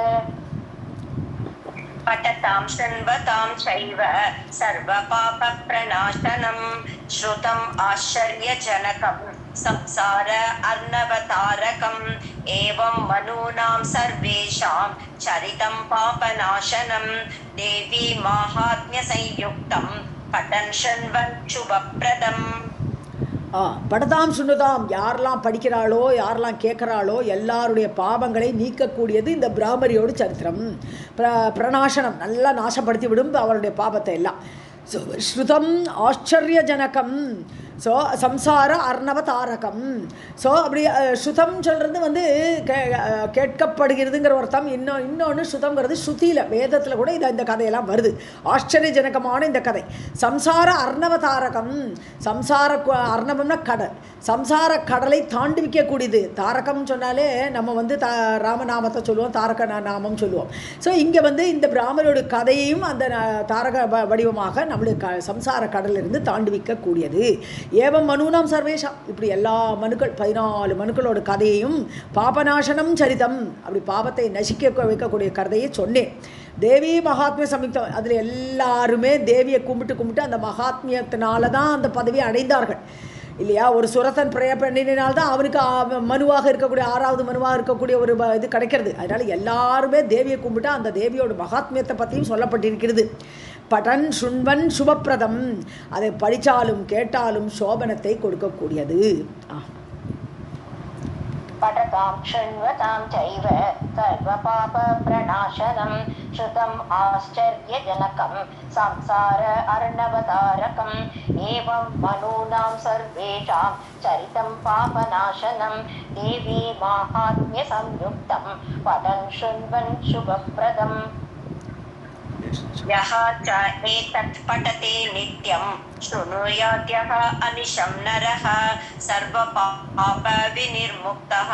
पठतां शृण्वतां चैव सर्वपापप्रणाशनं श्रुतम् आश्चर्यजनकं संसार अर्णवतारकम् एवं मनूनां सर्वेषां चरितं पापनाशनं देवी माहात्म्यसंयुक्तं पठन् शृण्वन् शुभप्रदम्. படதாம் சுண்ணுதாம் யாரெல்லாம் படிக்கிறாளோ யாரெல்லாம் கேட்குறாளோ எல்லாருடைய பாவங்களை நீக்கக்கூடியது இந்த பிராமரியோட சரித்திரம். பிரணாசனம் நல்லா நாசப்படுத்தி விடும் அவருடைய பாபத்தை எல்லாம். ஸோ ஸ்ருதம் ஆச்சரியஜனகம். ஸோ சம்சார அர்ணவதாரகம். ஸோ அப்படி ஸ்ருதம் சொல்கிறது கேட்கப்படுகிறதுங்கிற அர்த்தம். இன்னொன்று ஸ்ருதம்ங்கிறது ஸ்ருதியில் வேதத்தில் கூட இந்த கதையெல்லாம் வருது. ஆச்சரியஜனகமான இந்த கதை. சம்சார அர்ணவதாரகம். சம்சார அர்ணவம்னா கடல். சம்சார கடலை தாண்டி வைக்கக்கூடியது. தாரகம் சொன்னாலே நம்ம ராமநாமத்தை சொல்லுவோம், தாரக நாமம் சொல்லுவோம். ஸோ இங்கே இந்த பிராமணோட கதையையும் அந்த தாரக வடிவமாக நம்மளுடைய சம்சார கடலிலிருந்து தாண்டி வைக்கக்கூடியது. ஏவம் மனுனாம் சர்வேஷாம் இப்படி எல்லா மனுக்கள் 14 மனுக்களோட கதையையும் பாபநாசனம் சரிதம் அப்படி பாபத்தை நசிக்க வைக்கக்கூடிய கதையை சொன்னேன். தேவி மகாத்மிய சம்யுக்தம் அதில் எல்லாருமே தேவியை கும்பிட்டு அந்த மகாத்மியத்தினால தான் அந்த பதவியை அடைந்தார்கள் இல்லையா. ஒரு சுரத்தன் பிரய பண்ணினால்தான் அவனுக்கு மனுவாக இருக்கக்கூடிய 6வது மனுவாக இருக்கக்கூடிய ஒரு இது கிடைக்கிறது. அதனால் எல்லாருமே தேவியை கும்பிட்டு அந்த தேவியோட மகாத்மியத்தை பற்றியும் சொல்லப்பட்டிருக்கிறது. படன் சுண்வன் சுபப்பிரதம் அதை படித்தாலும் கேட்டாலும் சோபனத்தை கொடுக்கக்கூடியது. पठतां शृण्वतां चैव सर्वपापप्रणाशनं श्रुतम् आश्चर्यजनकं संसार अर्णवतारकम् एवं मनूनां सर्वेषां चरितं पापनाशनं देवी माहात्म्यसंयुक्तं पठन् शृण्वन् शुभप्रदम्. यः च एतत् पठते नित्यं शृणुयाद्यः अनिशं नरः सर्वपापविनिर्मुक्तः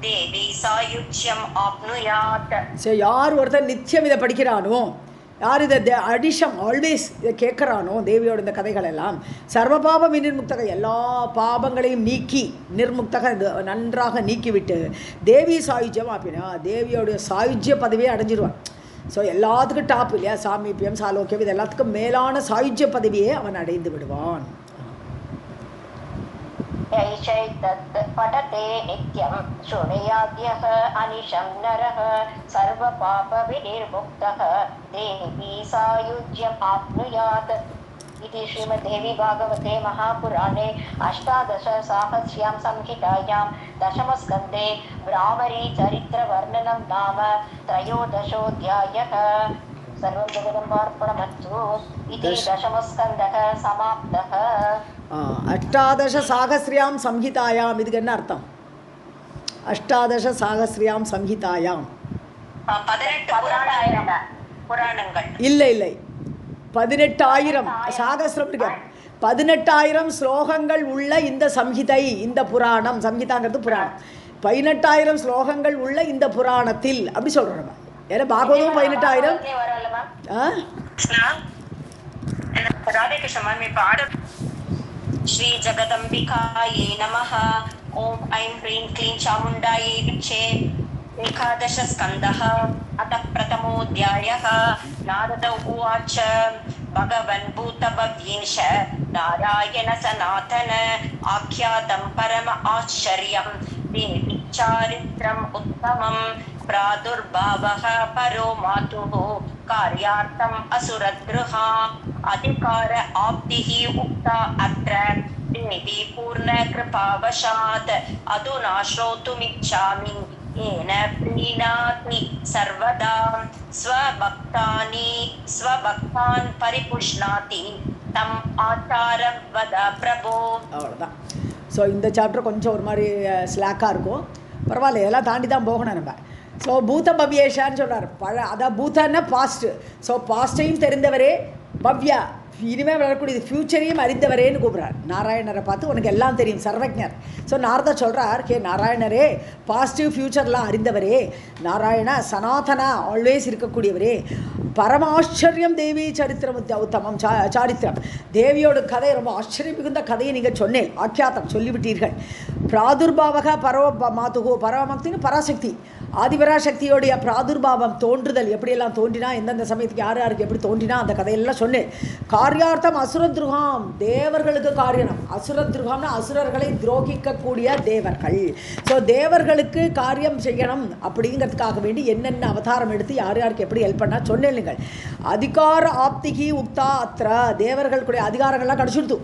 देवी सायुज्यम् आप्नुयात्. யார் ஒருத்தர் நித்தியம் இதை படிக்கிறானோ, யார் இதை அடிஷம் ஆல்வேஸ் இதை கேட்குறானோ தேவியோட இந்த கதைகள் எல்லாம் சர்வபாப நிர்முக்தக எல்லா பாபங்களையும் நீக்கி நிர்முக்தக நன்றாக நீக்கிவிட்டு தேவி சாயுஜ்யம் அப்படின்னா தேவியோடைய சாயுஜ்ய பதவியை அடைஞ்சிருவான். ஸோ எல்லாத்துக்கும் டாப் இல்லையா, சாமீபியம் சாலோக்கியம் இது எல்லாத்துக்கும் மேலான சாயுஜ்ய பதவியை அவன் அடைந்து விடுவான். पठते नित्यं शृणुयाद्यः अनिशं नरः सर्वपापविनिर्मुक्तः देवी सायुज्यम् आप्नुयात्. इति श्रीमद्देवी भागवते महापुराणे अष्टादशसाहस्र्यां संहितायां दशमस्कन्धे भ्रामरी चरित्रवर्णनं नाम त्रयोदशोऽध्यायः। सर्वं जगदम्बार्पणमस्तु इति दशमस्कन्धः समाप्तः। अष्टादशसाहस्र्यां संहितायाम् இதுக்கு என்ன அர்த்தம்? அஷ்டாதசசாகஸ்ரியாம் சம்ஹிதாயாம் 18 புராணங்கள் இல்லை இல்லை 18,000 சாகஸ்ரம் இருக்கு. 18,000 ஸ்லோகங்கள் உள்ள இந்த சம்ஹிதை, இந்த புராணம், சம்ஹிதாங்கிறது புராணம், 18,000 ஸ்லோகங்கள் உள்ள இந்த புராணத்தில் அப்படி சொல்கிறோம் நம்ம. ஏன்னா பாகவதம் 18,000. ராதேகிருஷ்ண மேம் இப்போ ஸ்ரீ ஜகதம்பிகாயே நமः. ஓம் ஐம் ह्रीं क्लीं चामुण्डायै विच्चे। एकादशस्कन्धः। अतः प्रथमोऽध्यायः। नारद उवाच भगवन् भूतभव्येश नारायण सनातन आख्यातं परम आश्चर्यं देवी चारित्रम् उत्तमं प्रादुर्भावः परो मातुः कार्यार्थम् असुरद्रुहा अधिकार आप्तिः उक्ता अत्र देवी पूर्णकृपावशात् अधुना श्रोतुमिच्छामि येन प्रीणाति सर्वदा स्वभक्तान् परिपुष्णाति तम् आचारं वद प्रभो. அவ்வளோதான். ஸோ இந்த சாப்டர் கொஞ்சம் ஒரு மாதிரி ஸ்லாக்காக இருக்கும், பரவாயில்ல, எல்லாம் தாண்டி தான் போகணும் நம்ம. ஸோ பூத பவ்யேஷான்னு சொல்கிறார். அதான் பூத்தன்னா பாஸ்ட்டு. ஸோ பாஸ்ட்டையும் தெரிந்தவரே, பவ்யா இனிமேல் வரக்கூடியது ஃப்யூச்சரையும் அறிந்தவரேன்னு கூப்பிட்றார். நாராயணரை பார்த்து உனக்கு எல்லாம் தெரியும், சர்வஜர். ஸோ நாரதா சொல்கிறார், கே நாராயணரே, பாசிட்டிவ் ஃப்யூச்சர்லாம் அறிந்தவரே, நாராயண சனாதனா ஆல்வேஸ் இருக்கக்கூடியவரே, பரமாச்சரியம் தேவி சரித்திரம் உத்தமம் சாரித்திரம், தேவியோட கதை ரொம்ப ஆச்சரியம் மிகுந்த கதையை நீங்கள் சொன்னேன், ஆக்கியாத்தம் சொல்லிவிட்டீர்கள். பிராதுர்பாவக பரவ மாதுகோ, பரமக்தின்னு பராசக்தி, ஆதிபராசக்தியோடைய பிராதுர்பாவம் தோன்றுதல் எப்படியெல்லாம் தோன்றினா, எந்தெந்த சமயத்துக்கு யார் யாருக்கு எப்படி தோன்றினா அந்த கதையெல்லாம் சொன்னேன். காரியார்த்தம் அசுரத்ருகாம், தேவர்களுக்கு காரியனம். அசுரத்ருகாம்னா அசுரர்களை துரோகிக்கக்கூடிய தேவர்கள். ஸோ தேவர்களுக்கு காரியம் செய்யணும் அப்படிங்கிறதுக்காக வேண்டி என்னென்ன அவதாரம் எடுத்து யார் யாருக்கு எப்படி ஹெல்ப் பண்ணால் சொன்னேன். நீங்கள் அதிகார ஆப்திகி உக்தா அத்திர, தேவர்களுடைய அதிகாரங்கள்லாம் கிடச்சிடுத்து.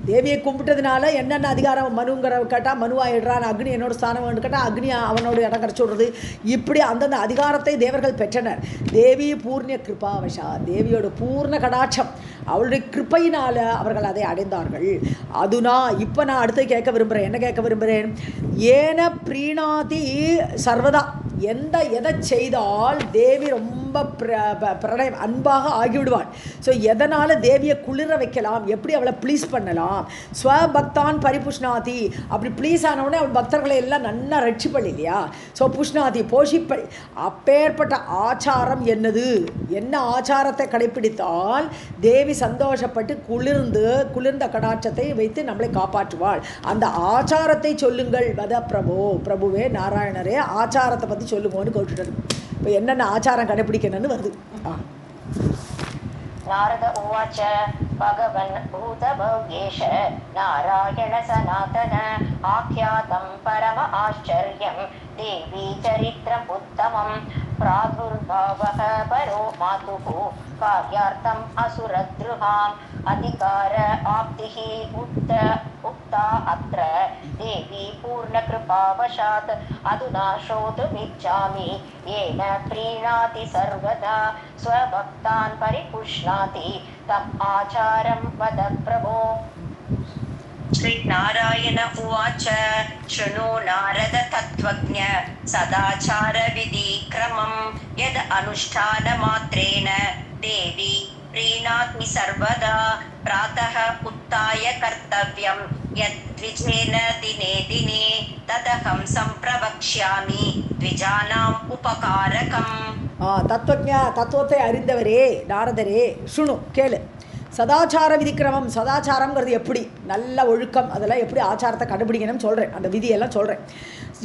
தேவியை கும்பிட்டதுனால என்னென்ன அதிகாரம், மனுங்கிற கேட்டால் மனுவாயிடுறான், அக்னி என்னோட ஸ்தானம் வேண்டு கேட்டால் அக்னி அவனோட இடம் கிடச்சி விடுறது, இப்படி அந்தந்த அதிகாரத்தை தேவர்கள் பெற்றனர். தேவி பூர்ணிய கிருபாவசா, தேவியோட பூர்ண கடாட்சம், அவளுடைய கிருப்பையினால் அவர்கள் அதை அடைந்தார்கள். அதுனா இப்போ நான் அடுத்து கேட்க விரும்புகிறேன். என்ன கேட்க விரும்புகிறேன்? ஏன பிரீணாதி சர்வதா, எதை செய்தால் தேவி ரொம்ப பிரணயம் அன்பாக ஆகிவிடுவாள். ஸோ எதனால் தேவியை குளிர வைக்கலாம், எப்படி அவளை ப்ளீஸ் பண்ணலாம், ஸ்வபக்தான் பரிபுஷ்ணாதி, அப்படி ப்ளீஸ் ஆனவுடனே அவள் பக்தர்களை எல்லாம் நன்னா ரட்சிப்பள் இல்லையா. ஸோ புஷ்ணாதி போஷிப்பள். அப்பேற்பட்ட ஆச்சாரம் என்னது, என்ன ஆச்சாரத்தை கடைப்பிடித்தால் தேவி சந்தோஷப்பட்டு குளிர்ந்த கடாட்சத்தை வைத்து நம்மளை காப்பாற்றுவாள், அந்த ஆச்சாரத்தை சொல்லுங்கள் வத பிரபு, பிரபுவே நாராயணரே ஆச்சாரத்தை பற்றி சொல்லுங்கன்னு கேட்டுட்டு. இப்போ என்னென்ன ஆச்சாரம் கடைப்பிடிக்கணும்னு வருது. नारद उवाच भगवन् भूतभव्येश नारायण सनातन आख्यातं परम आश्चर्यं देवी चरित्रम् उत्तमं प्रादुर्भावः परो मातुः कार्यार्थम् असुरद्रुहाम् अधिकार आप्तिः उक्ता अत्र देवी पूर्णकृपावशात् अधुना श्रोतुमिच्छामि येन प्रीणाति सर्वदा स्वभक्तान् परिपुष्णाति तम् आचारं वद प्रभो. श्रीनारायण उवाच शृणु नारद तत्त्वज्ञ सदाचार विधिक्रमं यद् अनुष्ठानमात्रेण देवी प्रीणाति सर्वदा प्रातः उत्थाय कर्तव्यं यद् द्विजेन दिने दिने तदहं सम्प्रवक्ष्यामि द्विजानाम् उपकारकम्. தத்துவஜா, தத்துவத்தை அறிந்தவரே நாரதரே, சுணு கேளு. சதாச்சார விதிக்கிரமம், சதாச்சாரங்கிறது எப்படி, நல்ல ஒழுக்கம், அதெல்லாம் எப்படி ஆச்சாரத்தை கண்டுபிடிக்கணும்னு சொல்கிறேன், அந்த விதியெல்லாம் சொல்கிறேன்.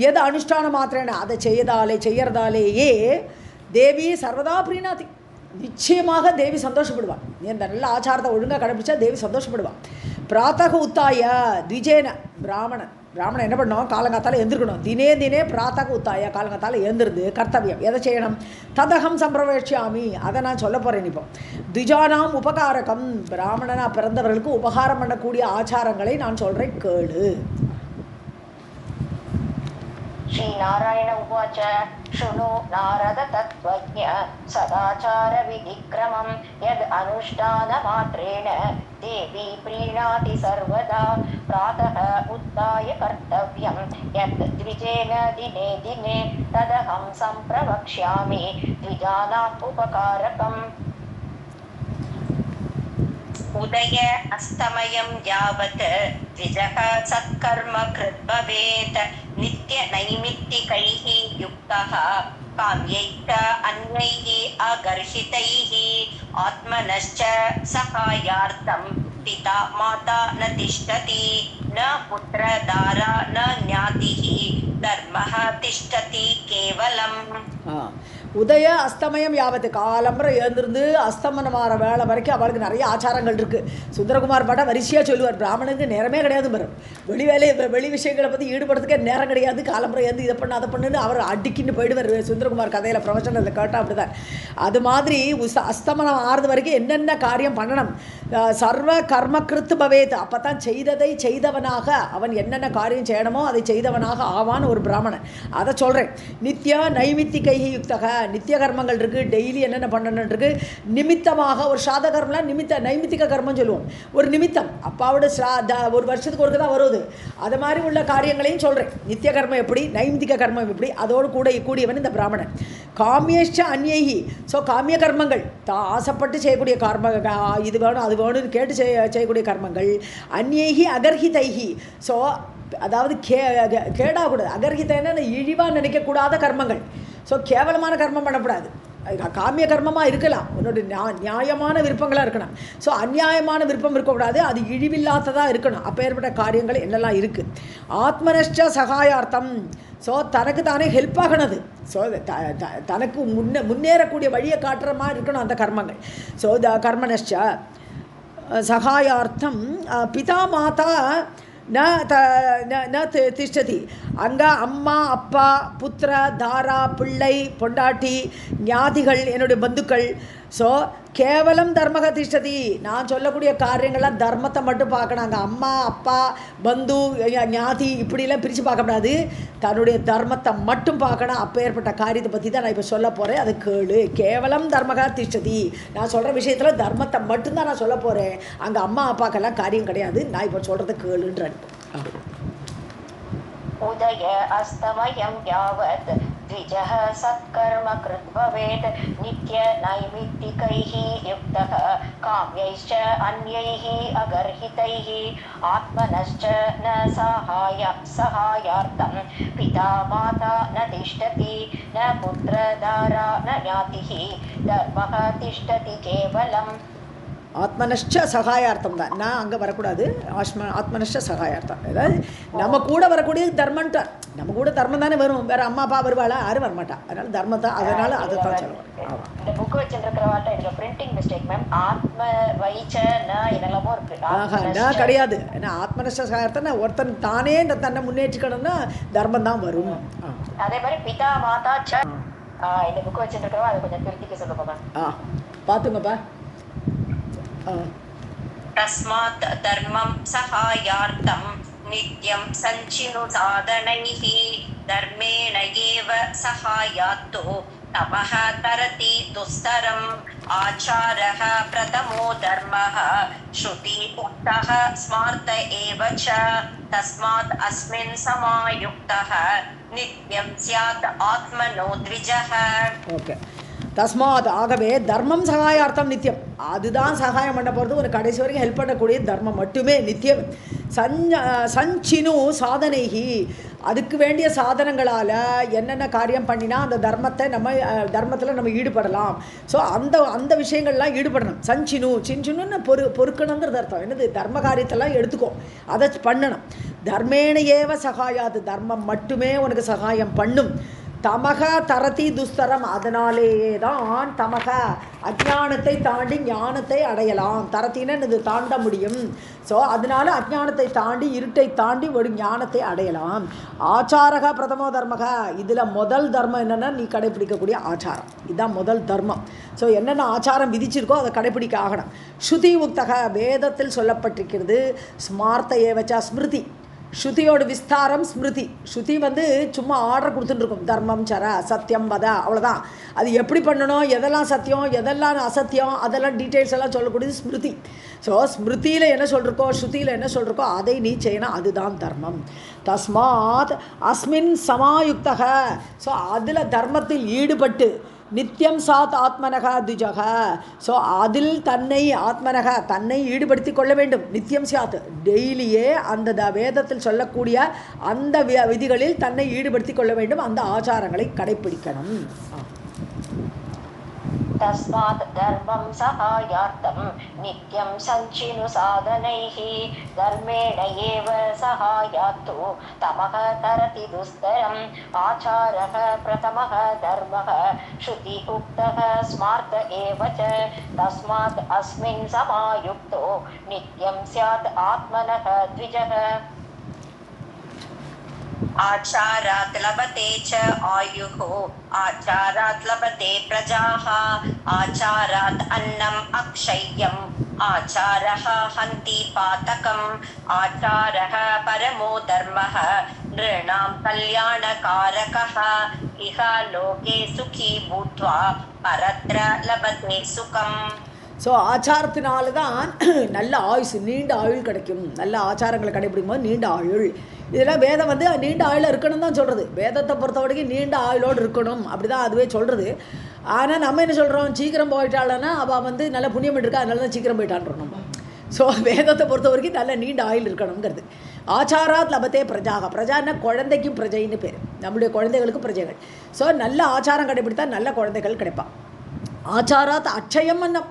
எது அனுஷ்டானம் மாத்திரேன, அதை செய்யறதாலேயே தேவி சர்வதா பிரீணாதி, நிச்சயமாக தேவி சந்தோஷப்படுவாள். நீ அந்த நல்ல ஆச்சாரத்தை ஒழுங்காக கடைபிடிச்சா தேவி சந்தோஷப்படுவாள். பிராத்தக உத்தாய த்விஜேன, பிராமணன் பிராமணன் என்ன பண்ணணும், காலங்காத்தால் எழுந்திருக்கணும். தினே தினே பிராத்தக உத்தாய, காலங்காத்தால் எழுந்திருந்து கர்த்தவியம் எதை செய்யணும், ததகம் சம்பிரவேட்சியாமி, அதை நான் சொல்ல போகிறேன். இப்போ திஜானாம் உபகாரகம், பிராமணனாக பிறந்தவர்களுக்கு உபகாரம் பண்ணக்கூடிய ஆச்சாரங்களை நான் சொல்கிறேன், கேளு. श्रीनारायण उवाच शृणु नारद तत्त्वज्ञ सदाचारविधिक्रमं यद् अनुष्ठानमात्रेण देवी प्रीणाति सर्वदा प्रातः उत्थाय कर्तव्यं यत् द्विजेन दिने दिने तदहं सम्प्रवक्ष्यामि द्विजानाम् उपकारकम् उदय अस्तमयं यावत् द्विजः सत्कर्म कृत् भवेत् नित्य नैमित्तिकैः युक्तः काम्यैः अन्यैः अगर्हितैः आत्मनश्च सहायार्थं पिता माता न तिष्ठति न पुत्रदारा न ज्ञातिः धर्मः तिष्ठति केवलम्. உதய அஸ்தமயம் யாவத்து, காலம்பரை எழுந்திருந்து அஸ்தமனமாற வேலை வரைக்கும் அவளுக்கு நிறைய ஆச்சாரங்கள் இருக்குது. சுந்தரகுமார் பாட்டா வரிசையாக சொல்லுவார், பிராமணனுக்கு நேரமே கிடையாது வரும், வெளி விஷயங்களை பற்றி ஈடுபடுறதுக்கே நேரம் கிடையாது, காலம்பரை எழுந்து இதை பண்ணு அதை பண்ணுன்னு அவர் அடிக்கின்னு போயிடுவார். சுந்தரகுமார் கதையில் ப்ரொஃபஷனலில் கேட்டால் அப்படி தான். அது மாதிரி அஸ்தமனம் ஆறுது வரைக்கும் என்னென்ன காரியம் பண்ணணும், சர்வ கர்மகிருத்து பவேத், அப்போ தான் செய்ததை செய்தவனாக அவன் என்னென்ன காரியம் செய்யணுமோ அதை செய்தவனாக ஆவான் ஒரு பிராமணன். அதை சொல்கிறேன். நித்ய நைமித்திகை யுக்தக, நித்திய கர்மங்கள் இருக்குது, டெய்லி என்னென்ன பண்ணணும் இருக்குது. நிமித்தமாக ஒரு சாத கர்மம்லாம் நைமித்திக கர்மம் சொல்லுவோம், ஒரு நிமித்தம், அப்பாவோட ஒரு வருஷத்துக்கு ஒருக்க தான் வருது. அது மாதிரி உள்ள காரியங்களையும் சொல்கிறேன். நித்திய கர்மம் எப்படி, நைமித்திக கர்மம் எப்படி, அதோடு கூடியவன் இந்த பிராமணன். காமியஷ்ட அந்யேகி, ஸோ காமிய கர்மங்கள் ஆசைப்பட்டு செய்யக்கூடிய கர்ம, இது வேணும் அது வேணும்னு கேட்டு செய்யக்கூடிய கர்மங்கள். அந்யேகி அகர்ஹிதைகி, ஸோ அதாவது கேடாகக்கூடாது. அகர்ஹிதைன்னு இழிவாக நினைக்கக்கூடாத கர்மங்கள். ஸோ கேவலமான கர்மம் பண்ணக்கூடாது. காமிய கர்மமாக இருக்கலாம், உன்னோட நியாயமான விருப்பங்களாக இருக்கணும். ஸோ அந்நியாயமான விருப்பம் இருக்கக்கூடாது, அது இழிவில்லாததாக இருக்கணும். அப்பேற்பட்ட காரியங்கள் என்னெல்லாம் இருக்குது. ஆத்மனஷ்ட சகாயார்த்தம், ஸோ தனக்கு தானே ஹெல்ப் ஆகணுது. ஸோ தனக்கு முன்னேறக்கூடிய வழியை காட்டுற மாதிரி இருக்கணும் அந்த கர்மங்கள். ஸோ கர்மனஷ்ட சகாயார்த்தம் பிதா மாதா ந திஷ்டதி, அங்கே அம்மா அப்பா புத்திர தாரா பிள்ளை பொண்டாட்டி ஞாதிகள் என்னுடைய பந்துக்கள். ஸோ கேவலம் தர்மக திஷ்டதி, நான் சொல்லக்கூடிய காரியங்கள்லாம் தர்மத்தை மட்டும் பார்க்கணும். அங்கே அம்மா அப்பா பந்து ஞாதி இப்படிலாம் பிரித்து பார்க்கக்கூடாது, தன்னுடைய தர்மத்தை மட்டும் பார்க்கணும். அப்போ ஏற்பட்ட காரியத்தை பற்றி தான் நான் இப்போ சொல்ல போகிறேன், அது கேளு. கேவலம் தர்மக திஷ்டதி, நான் சொல்கிற விஷயத்தில் தர்மத்தை மட்டும்தான் நான் சொல்ல போகிறேன். அங்கே அம்மா அப்பாக்கெல்லாம் காரியம் கிடையாது, நான் இப்போ சொல்கிறது கேளுன்ற. उदय अस्तमयं यावत् द्विजः सत्कर्म कृत् भवेत् नित्य नैमित्तिकैः युक्तः काम्यैश्च अन्यैः अगर्हितैः आत्मनश्च न सहायार्थं पिता माता न तिष्ठति न पुत्रदारा न ज्ञातिः धर्मः तिष्ठति केवलम्. ஆத்மனஷ்ட சகாயார்த்தம் தான், நான் அங்கே வரக்கூடாது. ஆத்மனஷ்ட சகாயார்த்தம், அதாவது நம்ம கூட வரக்கூடிய தர்மன்ட்டார். நம்ம கூட தர்மம் தானே வரும், வேறு அம்மா அப்பா வருவாளா, யாரும் வரமாட்டா. அதனால தர்மம் தான், அதனால் அதை தான் சொல்லுவேன். இந்த புக்கு வச்சுருக்கிறவாட்ட இதில் பிரிண்டிங் மிஸ்டேக் மேம். ஆத்ம வைச்ச என்னெல்லாமோ இருக்குது. நான் கிடையாது. ஏன்னா ஆத்மனஷ்ட சகாயார்த்தம் ஒருத்தன் தானே தன்னை முன்னேற்றிக்கணும்னா தர்மம் தான் வரும். அதே மாதிரி பிதா மாதா ச, இந்த புக்கு வச்சுருக்கிறவா அதை கொஞ்சம் திருத்திக்க சொல்லுங்க. பார்த்துங்கப்பா. तस्मात् धर्मं सहायार्थं नित्यं सञ्चिनु साधनैः धर्मेण एव सहायात्तो तमः तरति दुस्तरम् आचारः प्रथमो धर्मः श्रुति उक्तः स्मार्त एव च तस्मात् अस्मिन् समायुक्तः नित्यं स्यात् आत्मनो द्विजः. ओके, தஸ்மாத், ஆகவே தர்மம் சகாயார்த்தம் நித்தியம், அதுதான் சகாயம் பண்ண போகிறது. ஒரு கடைசி வரைக்கும் ஹெல்ப் பண்ணக்கூடிய தர்மம் மட்டுமே நித்தியம். சஞ்சினு சாதனைகி, அதுக்கு வேண்டிய சாதனங்களால் என்னென்ன காரியம் பண்ணினா அந்த தர்மத்தில் நம்ம ஈடுபடலாம். ஸோ அந்த விஷயங்கள்லாம் ஈடுபடணும். சின்னுன்னு பொறுக்கணுங்கிறது அர்த்தம். என்னது, தர்ம காரியத்தெல்லாம் எடுத்துக்கோ, அதை பண்ணணும். தர்மேன ஏவ சகாயாது, தர்மம் மட்டுமே உனக்கு சகாயம் பண்ணும். தமக தரதி துஸ்தரம். அதனாலேயே தான் தமக அஜ்ஞானத்தை தாண்டி ஞானத்தை அடையலாம். தரத்தின்னு இது தாண்ட முடியும். ஸோ அதனால அஜ்ஞானத்தை தாண்டி இருட்டை தாண்டி ஒரு ஞானத்தை அடையலாம். ஆச்சாரக பிரதமோ தர்மக. இதில் முதல் தர்மம் என்னென்னா நீ கடைப்பிடிக்கக்கூடிய ஆச்சாரம். இதுதான் முதல் தர்மம். ஸோ என்னென்ன ஆச்சாரம் விதிச்சிருக்கோ அதை கடைப்பிடிக்க ஆகணும். ஸ்ருதி உக்தக வேதத்தில் சொல்லப்பட்டிருக்கிறது. ஸ்மார்த்த ஏவச்சா ஸ்மிருதி. ஸ்ருதியோட விஸ்தாரம் ஸ்மிருதி. ஸ்ருதி சும்மா ஆர்டர் கொடுத்துட்டுருக்கும். தர்மம் சர சத்தியம் வத, அவ்வளோதான். அது எப்படி பண்ணணும், எதெல்லாம் சத்தியம் எதெல்லாம் அசத்தியம் அதெல்லாம் டீட்டெயில்ஸ் எல்லாம் சொல்லக்கூடியது ஸ்மிருதி. ஸோ ஸ்மிருதியில் என்ன சொல்லிருக்கோ ஸ்ருதியில் என்ன சொல்லிருக்கோ அதை நீ செய்யணும். அதுதான் தர்மம். தஸ்மாத் அஸ்மின் சமாயுக்தக. ஸோ அதில் தர்மத்தில் ஈடுபட்டு நித்தியம் சாத் ஆத்மனக துஜக. ஸோ அதில் தன்னை ஆத்மனக தன்னை ஈடுபடுத்தி கொள்ள வேண்டும். நித்தியம் சாத் டெய்லியே அந்த வேதத்தில் சொல்லக்கூடிய அந்த விதிகளில் தன்னை ஈடுபடுத்தி கொள்ள வேண்டும். அந்த ஆச்சாரங்களை கடைப்பிடிக்கணும். तस्मात् धर्मं सहायार्थं नित्यं सञ्चिनु साधनैः धर्मेण एव सहायात्तु तमः तरति दुस्तरम् आचारः प्रथमः धर्मः श्रुति उक्तः स्मार्त एव च तस्मात् अस्मिन् समायुक्तो नित्यं स्यात् आत्मनः द्विजः आचारात् लभते च आयुः आचारात् लभते प्रजाः आचारात् अन्नम् अक्षय्यम् आचारः हन्ति पातकम् आचारः परमो धर्मः नृणां कल्याणकारकः इह लोके सुखी भूत्वा परत्र लभते सुखम्. ஸோ ஆச்சாரத்தினால தான் நல்ல ஆயுசு நீண்ட ஆயுள் கிடைக்கும். நல்ல ஆச்சாரங்களை கடைபிடிக்கும் போது நீண்ட ஆயுள். இதெல்லாம் வேதம் நீண்ட ஆயுள் இருக்கணும் தான் சொல்கிறது. வேதத்தை பொறுத்த வரைக்கும் நீண்ட ஆயுளோடு இருக்கணும் அப்படி தான் அதுவே சொல்கிறது. ஆனால் நம்ம என்ன சொல்கிறோம், சீக்கிரம் போயிட்டாளன்னா அவள் நல்ல புண்ணியம் இருக்கா அதனால தான் சீக்கிரம் போயிட்டான்றோம் நம்ம. ஸோ வேதத்தை பொறுத்த வரைக்கும் நல்ல நீண்ட ஆயுள் இருக்கணுங்கிறது. ஆச்சாராத் லபத்தே பிரஜாக. பிரஜான்னா குழந்தைக்கும் பிரஜைன்னு பேர். நம்மளுடைய குழந்தைகளுக்கும் பிரஜைகள். ஸோ நல்ல ஆச்சாரம் கடைபிடித்தா நல்ல குழந்தைகள் கிடைப்பான். ஆச்சாராத் அட்சயம் அன்னம்.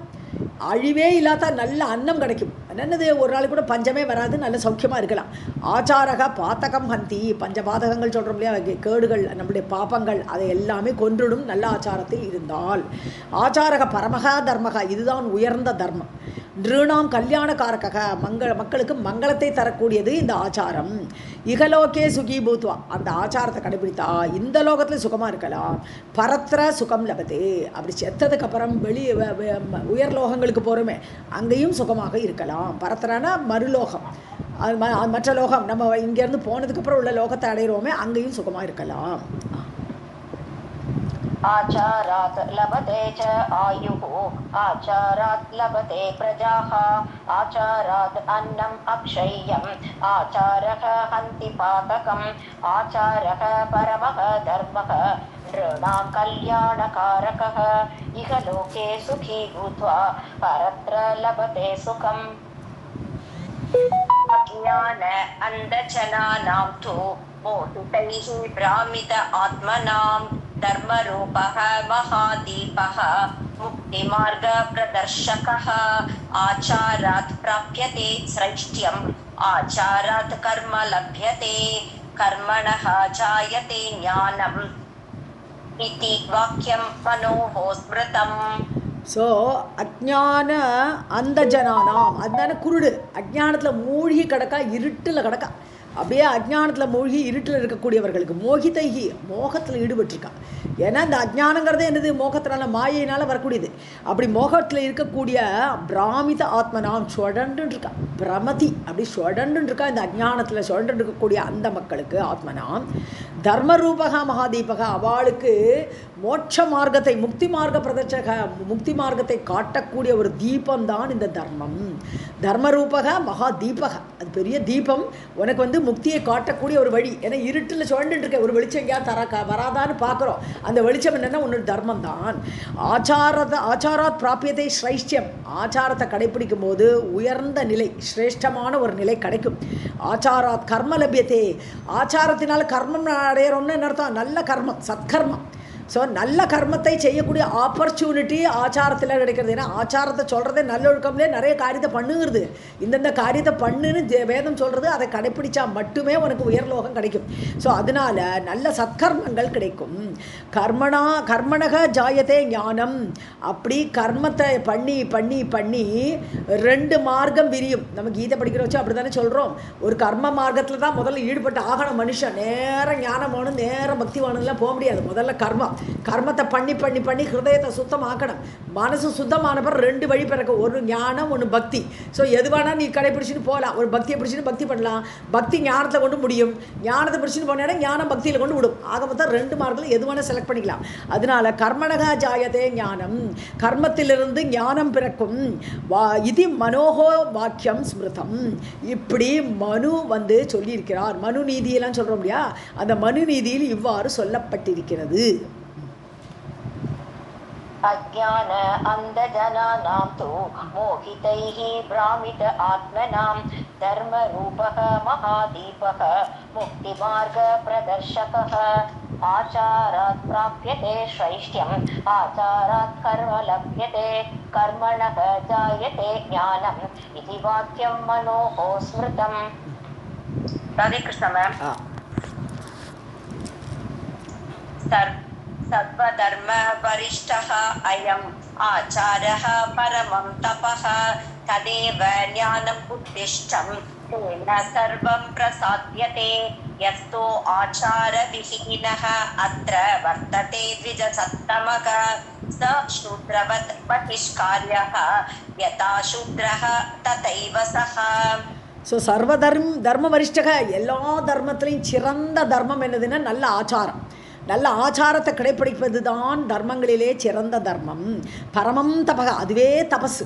அழிவே இல்லாத நல்ல அன்னம் கிடைக்கும். என்னது ஒரு நாளைக்கு கூட பஞ்சமே வராது. நல்ல சௌக்கியமாக இருக்கலாம். ஆச்சாரக பாத்தகம் ஹந்தி. பஞ்ச பாதகங்கள் சொல்கிறோம் இல்லையா, கேடுகள் நம்முடைய பாப்பங்கள் அதை எல்லாமே கொன்றுடும் நல்ல ஆச்சாரத்தில் இருந்தால். ஆச்சாரக பரமகா தர்மகா. இதுதான் உயர்ந்த தர்மம். நிருணாம் கல்யாணக்காரக. மக்களுக்கு மங்களத்தை தரக்கூடியது இந்த ஆச்சாரம். இகலோகே சுகி பூத்வா. அந்த ஆச்சாரத்தை கடைபிடித்தா இந்த லோகத்தில் சுகமாக இருக்கலாம். பரத்திர சுகம் லபதே. அப்படி செத்ததுக்கப்புறம் வெளியே உயர் லோகங்களுக்கு போகிறோமே அங்கேயும் சுகமாக இருக்கலாம். பரத்திரனா மறுலோகம், மற்ற லோகம். நம்ம இங்கேருந்து போனதுக்கப்புறம் உள்ள லோகத்தை அடைகிறோமே அங்கேயும் சுகமாக இருக்கலாம். आचारात् लभते च आयुः आचारात् लभते प्रजाः आचारात् अन्नम् अक्षय्यम् आचारः हन्ति पातकम् आचारः परमः धर्मः नृणां कल्याणकारकः इह लोके सुखी भूत्वा परत्र लभते सुखम्. अज्ञान अन्धजनानां तु मोहितैः भ्रामित आत्मनां धर्मरूपः महादीपः मुक्तिमार्गप्रदर्शकः आचारात् प्राप्यते श्रेष्ठ्यम् आचारात् कर्म लभ्यते कर्मणः जायते ज्ञानम् इति वाक्यं मनोः स्मृतम्. ஸோ அஜ்ஞான அந்த ஜனானாம். அதனால குருடு அஜ்ஞானத்தில் மூழ்கி கிடக்கா, இருட்டில் கிடக்கா. அப்படியே அஜ்ஞானத்தில் மூழ்கி இருட்டில் இருக்கக்கூடியவர்களுக்கு மோகிதைகி மோகத்தில் ஈடுபட்டிருக்கா. ஏன்னா இந்த அஜ்ஞானங்கிறது என்னது, மோகத்தினால மாயினால் வரக்கூடியது. அப்படி மோகத்தில் இருக்கக்கூடிய பிராமித ஆத்மனாம் சுழண்டு இருக்கா. பிரமதி அப்படி சுழண்டு இருக்கா. இந்த அஜ்ஞானத்தில் சுழண்டு இருக்கக்கூடிய அந்த மக்களுக்கு ஆத்மனாம் தர்மரூபகா மகாதீபகா. அவளுக்கு மோட்ச மார்க்கத்தை முக்தி மார்க்க பிரதட்சக முக்தி மார்க்கத்தை காட்டக்கூடிய ஒரு தீபம்தான் இந்த தர்மம். தர்மரூபக மகாதீபக. அது பெரிய தீபம். உனக்கு முக்தியை காட்டக்கூடிய ஒரு வழி. ஏன்னா இருட்டில் சுழண்டு இருக்க ஒரு வெளிச்சம் எங்கேயா வராதான்னு பார்க்குறோம். அந்த வெளிச்சம் என்னென்னா உன்னோட தர்மம் தான். ஆச்சாராத் பிராபியத்தை ஸ்ரைஷ்டியம். ஆச்சாரத்தை கடைப்பிடிக்கும் போது உயர்ந்த நிலை, சிரேஷ்டமான ஒரு நிலை கிடைக்கும். ஆச்சாராத் கர்ம லபியத்தே. ஆச்சாரத்தினால் கர்மம் அடையிறோம்னு அர்த்தம் நல்ல கர்மம், சத்கர்மம். ஸோ நல்ல கர்மத்தை செய்யக்கூடிய ஆப்பர்ச்சுனிட்டி ஆச்சாரத்தில் கிடைக்கிறது. ஏன்னா ஆச்சாரத்தை சொல்கிறதே நல்லொழுக்கம்லேயே நிறைய காரியத்தை பண்ணுங்கிறது. இந்தந்த காரியத்தை பண்ணுன்னு வேதம் சொல்கிறது. அதை கடைப்பிடிச்சா மட்டுமே உனக்கு உயர்லோகம் கிடைக்கும். ஸோ அதனால நல்ல சத்கர்மங்கள் கிடைக்கும். கர்மணக ஜாயத்தே ஞானம். அப்படி கர்மத்தை பண்ணி பண்ணி பண்ணி 2 மார்க்கம் விரியும். நம்ம கீதை படிக்கிற வச்சு அப்படி தானே சொல்கிறோம். ஒரு கர்ம மார்க்கத்தில் தான் முதல்ல ஈடுபட்டு ஆகணும் மனுஷன். நேரம் ஞானம் வேணும், நேரம் பக்தி வேணும்லாம் போக முடியாது. முதல்ல கர்மத்தை பண்ணி பண்ணி பண்ணி ஹிருதயத்தை சுத்தமாக்கணும். மனசு சுத்தமான பிறகு 2 வழி பிறக்க, ஒரு ஞானம், ஒன்று பக்தி. ஸோ எதுவானா நீ கடைப்பிடிச்சின்னு போகலாம். ஒரு பக்தியை பிடிச்சின்னு பக்தி பண்ணலாம். பக்தி ஞானத்தை கொண்டு முடியும். ஞானத்தை பிடிச்சின்னு போனா ஞானம் பக்தியில் கொண்டு விடும். ஆக மொத்தம் 2 மார்க்கில் எது வேணால் செலக்ட் பண்ணிக்கலாம். அதனால கர்மணக ஜாயதே ஞானம், கர்மத்திலிருந்து ஞானம் பிறக்கும். இது மனோகோ வாக்கியம் ஸ்மிருதம். இப்படி மனு சொல்லியிருக்கிறார். மனு நீதியெல்லாம் சொல்கிறோம் இல்லையா, அந்த மனு நீதியில் இவ்வாறு சொல்லப்பட்டிருக்கிறது. अज्ञान अंधजनानां तु मोहितैः भ्रामित आत्मनां धर्मरूपः महादीपः मुक्तिमार्गप्रदर्शकः आचारात् प्राप्यते श्रैष्ठ्यम् आचारात् कर्म लभ्यते कर्मणः जायते ज्ञानम् इति वाक्यं मनोः स्मृतम्. राधे कृष्ण मैम. सर्वधर्म वरिष्ठः अयम् आचारः परमं तपः तदेव ज्ञानम् उद्दिष्टं तेन सर्वं प्रसाद्यते यस्तो आचारविहीनः अत्र वर्तते द्विजसत्तमः स शूद्रवत् बहिष्कार्यः यथा शूद्रः तथैव सः. ஸோ தர்ம வரிஷ்டக. எல்லா தர்மத்திலையும் சிறந்த தர்மம் என்னதுன்னா நல்ல ஆச்சாரம். நல்ல ஆச்சாரத்தை கடைப்பிடிப்பது தான் தர்மங்களிலே சிறந்த தர்மம். பரமம் தபக, அதுவே தபசு.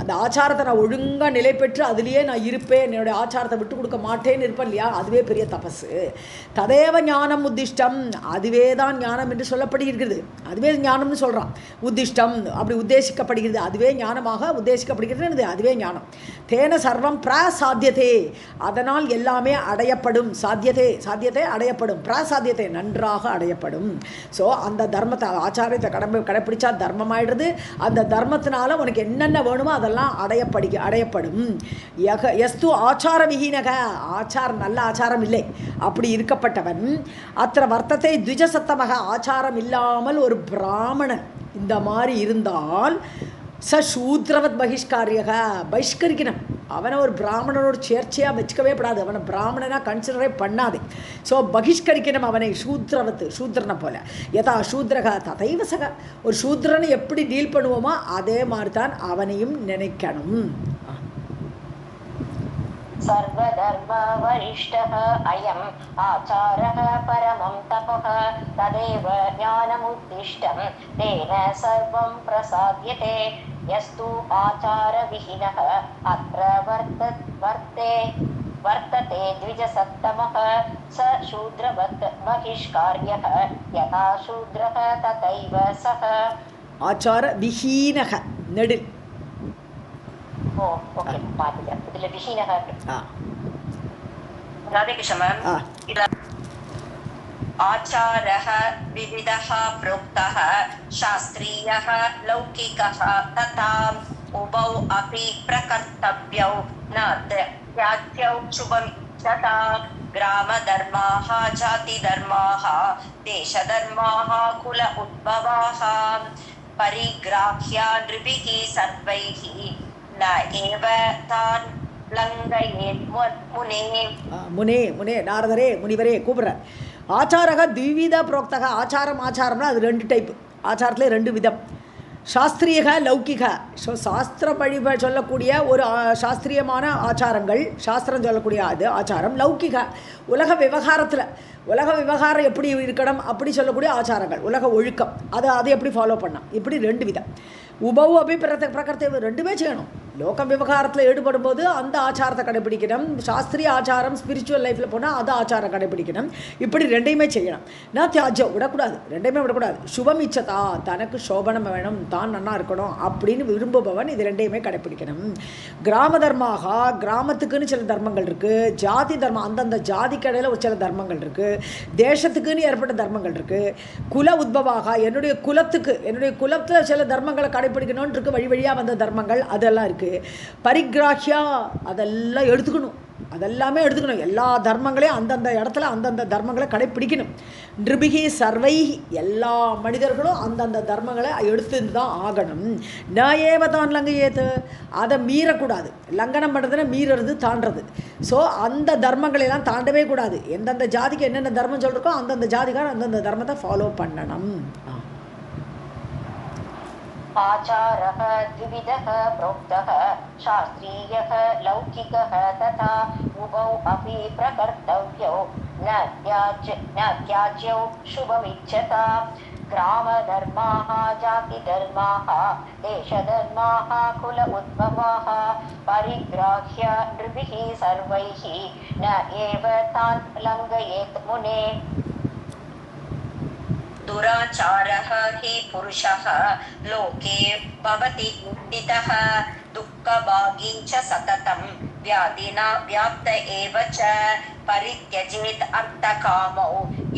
அந்த ஆச்சாரத்தை நான் ஒழுங்காக நிலை பெற்று அதுலேயே நான் இருப்பேன், என்னுடைய ஆச்சாரத்தை விட்டு கொடுக்க மாட்டேன்னு இருப்பேன் இல்லையா, அதுவே பெரிய தபசு. ததேவ ஞானம் உத்திஷ்டம், அதுவே தான் ஞானம் என்று சொல்லப்படுகிறது. அதுவே ஞானம்னு சொல்கிறான். உத்திஷ்டம் அப்படி உத்தேசிக்கப்படுகிறது, அதுவே ஞானமாக உத்தேசிக்கப்படுகிறது, அதுவே ஞானம். தேன சர்வம் பிரசாத்தியதே, அதனால் எல்லாமே அடையப்படும். சாத்தியத்தை அடையப்படும், பிரசாத்தியத்தை நன்றாக அடையப்படும். ஸோ அந்த தர்மத்தை ஆச்சாரத்தை கடைப்பிடிச்சா தர்மம் ஆயிடுறது. அந்த தர்மத்தினால உனக்கு என்னென்ன வேணுமோ அதெல்லாம் அடையப்படும். எஸ்து ஆச்சார விஹீனக, ஆச்சாரம் நல்ல ஆச்சாரம் இல்லை அப்படி இருக்கப்பட்டவன். அத்திர வர்த்தத்தை த்விஜசத்தமக, ஆச்சாரம் இல்லாமல் ஒரு பிராமணன் இந்த மாதிரி இருந்தால் ச சூத்ரவத் பகிஷ்காரியக, பகிஷ்கரிக்கணும். அவனை ஒரு பிராமணனோட சேர்ச்சியாக வச்சுக்கவே படாது. அவனை பிராமணனாக கன்சிடரே பண்ணாதே. ஸோ பகிஷ்கரிக்கணும் அவனை. சூத்ரனை போல. யதா சூத்ரக ததைவ சக, ஒரு சூத்ரனை எப்படி டீல் பண்ணுவோமோ அதே மாதிரி தான் அவனையும் நினைக்கணும். सर्वधर्म वरिष्ठः अयम् आचारः परमं तपः तदेव ज्ञानमुद्दिष्टं तेन सर्वं प्रसाद्यते यस्तु आचारविहीनः अत्र वर्तते द्विजसत्तमः स शूद्रवत् बहिष्कार्यः यथा शूद्रः तथैव सः. आचार विहीनः नडिल. ओके पाठितम्. इदले विहीनः. राधे कृष्ण मैम. आचारः विविधः प्रोक्तः शास्त्रीयः लौकिकः तथा उभौ अपि प्रकर्तव्यौ न त्याज्यौ शुभं तथा ग्रामधर्माः जातिधर्माः देशधर्माः कुल उद्भवाः परिग्राह्या नृभिः सर्वैः न एव तान् लङ्घयेत् मुने नारदरे मुनिवरे கூப்பிடுற. ஆச்சாரக த்விவித புரோக்தக, ஆச்சாரம்னா அது 2 டைப். ஆச்சாரத்தில் 2 விதம். சாஸ்திரியக லௌகிக. ஸோ சாஸ்திர வழி சொல்லக்கூடிய ஒரு சாஸ்திரியமான ஆச்சாரங்கள், சாஸ்திரம் சொல்லக்கூடிய அது ஆச்சாரம். லௌகிக உலக விவகாரம் எப்படி இருக்கணும் அப்படி சொல்லக்கூடிய ஆச்சாரங்கள், உலக ஒழுக்கம், அதை எப்படி ஃபாலோ பண்ணலாம், இப்படி 2 விதம். உபவு அபி பிரகர்த்தை 2மே செய்யணும். லோக விவகாரத்தில் ஈடுபடும் போது அந்த ஆச்சாரத்தை கடைப்பிடிக்கணும். சாஸ்திரிய ஆச்சாரம் ஸ்பிரிச்சுவல் லைஃப்பில் போனால் அது ஆச்சாரம் கடைப்பிடிக்கணும். இப்படி ரெண்டையுமே செய்யணும். நான் தியாஜ்யம் விடக்கூடாது, ரெண்டையுமே விடக்கூடாது. சுபம் இச்சதா, தனக்கு சோபனம் வேணும், தான் நன்னா இருக்கணும் அப்படின்னு விரும்புபவன் இது ரெண்டையுமே கடைப்பிடிக்கணும். கிராம தர்மாக, கிராமத்துக்குன்னு சில தர்மங்கள் இருக்குது. ஜாதி தர்மம், அந்தந்த ஜாதிக்கு இடையில் ஒரு சில தர்மங்கள் இருக்குது. தேசத்துக்குன்னு ஏற்பட்ட தர்மங்கள் இருக்குது. குல உத்பவாக, என்னுடைய குலத்தில் சில தர்மங்களை கடைப்பிடிக்கணும்னு இருக்குது. வழி வழியாக வந்த தர்மங்கள் அதெல்லாம் இருக்குது. பரிகிராஹ்யா, அதெல்லாம் எடுத்துக்கணும், அதெல்லாமே எடுத்துக்கணும். எல்லா தர்மங்களையும் அந்தந்த இடத்துல அந்தந்த தர்மங்களை கடைப்பிடிக்கணும். நிருபிகி சர்வைஹி, எல்லா மனிதர்களும் அந்தந்த தர்மங்களை எடுத்து தான் ஆகணும். நஏவதான் லங்கையேத்து, அதை மீறக்கூடாது. லங்கனம் பண்ணுறதுன்னா மீறது, தாண்டது. ஸோ அந்த தர்மங்களெல்லாம் தாண்டவே கூடாது. எந்தெந்த ஜாதிக்கு என்னென்ன தர்மம் சொல்லிருக்கோ அந்தந்த ஜாதிக்காரன் அந்தந்த தர்மத்தை ஃபாலோ பண்ணணும். आचारः द्विविधः प्रोक्तः शास्त्रीयः लौकिकः तथा उभौ अपि प्रकर्तव्यौ न त्याज्यौ शुभमिच्छता ग्रामधर्माः जातिधर्माः देशधर्माः कुल उद्भवाः परिग्राह्य नृभिः सर्वैः न एव तान् लङ्घयेत् मुने दुराचारः हि पुरुषः लोके भवति निन्दितः दुःखभागी च सततं व्याधिना व्याप्त एव च परित्यजेत् अर्थकामौ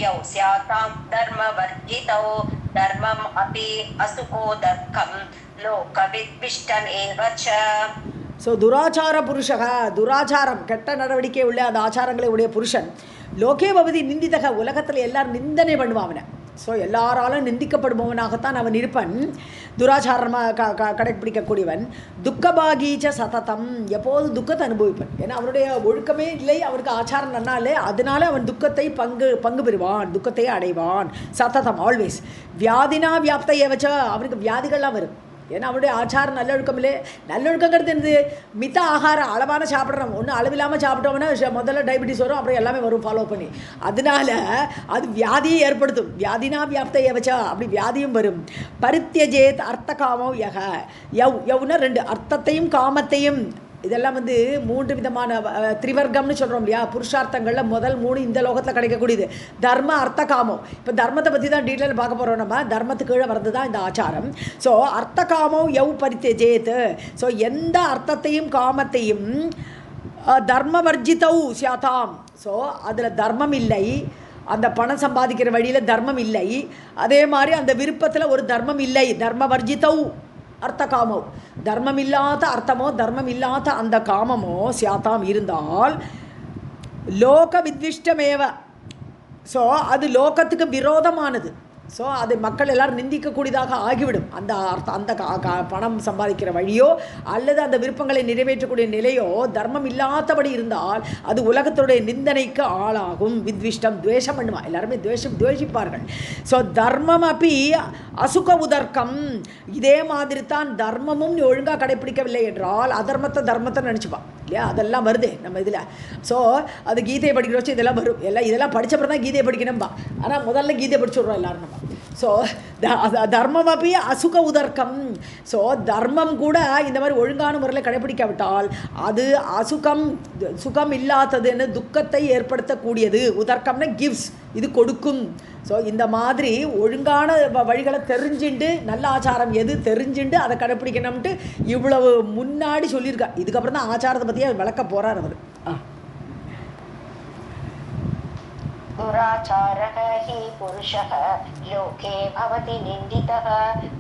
यौ स्यातां धर्मवर्जितौ धर्मम् अपि असुकोदर्कं लोकविद्विष्टमेव च. ஸோ துராச்சார புருஷக, துராச்சாரம் கெட்ட நடவடிக்கை உள்ள அந்த ஆச்சாரங்களை உடைய புருஷன் லோகே பவதி நிந்திதக, உலகத்தில் எல்லாரும் நிந்தனை பண்ணுவான். ஸோ எல்லாராலும் நிந்திக்கப்படுபவனாகத்தான் அவன் இருப்பன். துராச்சாரமாக கடைப்பிடிக்கக்கூடியவன். துக்கபாகீச்ச சததம், எப்போதும் துக்கத்தை அனுபவிப்பன். ஏன்னா அவனுடைய ஒழுக்கமே இல்லை, அவனுக்கு ஆச்சாரம் நன்னா இல்லை, அதனால அவன் துக்கத்தை பங்கு பெறுவான், துக்கத்தையே அடைவான். சததம் ஆல்வேஸ். வியாதினா வியாப்தையை வச்சா அவனுக்கு வியாதிகள்லாம் வரும். ஏன்னா அவனுடைய ஆச்சாரம் நல்லொழுக்கம் இல்லை. நல்லொழுக்கங்கிறது என்னது? மித்த ஆகாரம், அளவான சாப்பிட்றோம். ஒன்று அளவில்லாமல் சாப்பிட்டோம்னா முதல்ல டயபிட்டிஸ் வரும், அப்புறம் எல்லாமே வரும் ஃபாலோ பண்ணி. அதனால அது வியாதியை ஏற்படுத்தும். வியாதினா வியாப்தையை வச்சா அப்படி வியாதியும் வரும். பரித்தியஜேத் அர்த்த காமோ யக, யவ்னா ரெண்டு, அர்த்தத்தையும் காமத்தையும். இதெல்லாம் மூன்று விதமான திரிவர்க்கம்னு சொல்கிறோம் இல்லையா? புருஷார்த்தங்களில் முதல் 3 இந்த லோகத்தில் கிடைக்கக்கூடியது தர்ம அர்த்த காமம். இப்போ தர்மத்தை பற்றி தான் டீட்டெயில் பார்க்க போகிறோம். நம்ம தர்மத்துக்கு கீழே வர்றது தான் இந்த ஆச்சாரம். ஸோ அர்த்த காமம் யவ் பரித்தேஜேத். ஸோ எந்த அர்த்தத்தையும் காமத்தையும் தர்மவர்ஜிதௌ சியாதாம். ஸோ அதில் தர்மம் இல்லை, அந்த பணம் சம்பாதிக்கிற வழியில் தர்மம் இல்லை, அதே மாதிரி அந்த விருப்பத்தில் ஒரு தர்மம் இல்லை. தர்மவர்ஜிதௌ அர்த்த காமோ, தர்மம் இல்லாத அர்த்தமோ தர்மம் இல்லாத அந்த காமமோ சியாத்தாம் இருந்தால் லோக வித்விஷ்டமேவ. ஸோ அது லோகத்துக்கு விரோதமானது. ஸோ அது மக்கள் எல்லோரும் நிந்திக்கக்கூடியதாக ஆகிவிடும். அந்த அந்த பணம் சம்பாதிக்கிற வழியோ அல்லது அந்த விருப்பங்களை நிறைவேற்றக்கூடிய நிலையோ தர்மம் இல்லாதபடி இருந்தால் அது உலகத்துடைய நிந்தனைக்கு ஆளாகும். வித்விஷ்டம், துவேஷம் பண்ணுவா, எல்லாருமே துவேஷிப்பார்கள். ஸோ தர்மம் அப்படி அசுக உதர்க்கம். இதே மாதிரி தான் தர்மமும் ஒழுங்காக கடைப்பிடிக்கவில்லை என்றால் தர்மத்தை நினச்சிப்பான் இல்லையா? அதெல்லாம் வருது நம்ம இதில். ஸோ அது கீதையை படிக்கிற வச்சு இதெல்லாம் வரும். இதெல்லாம் படித்தப்பறம் தான் கீதையை படிக்கணும்பா. ஆனால் முதல்ல கீதையை படிச்சுடுறோம் எல்லோரும் நம்ம. ஸோ தர்மம் அப்படி அசுக உதர்க்கம். ஸோ தர்மம் கூட இந்த மாதிரி ஒழுங்கான முறையில் கடைப்பிடிக்காவிட்டால் அது சுகம் இல்லாததுன்னு துக்கத்தை ஏற்படுத்தக்கூடியது. உதர்க்கம்னா கிவ்ஸ், இது கொடுக்கும். ஸோ இந்த மாதிரி ஒழுங்கான வழிகளை தெரிஞ்சுண்டு, நல்ல ஆச்சாரம் எது தெரிஞ்சுண்டு அதை கடைப்பிடிக்கணும்ட்டு இவ்வளவு முன்னாடி சொல்லியிருக்கா. இதுக்கப்புறம் தான் ஆச்சாரத்தை பற்றி விளக்க போகிறார் அவர். दुराचारः हि पुरुषः लोके भवति निन्दितः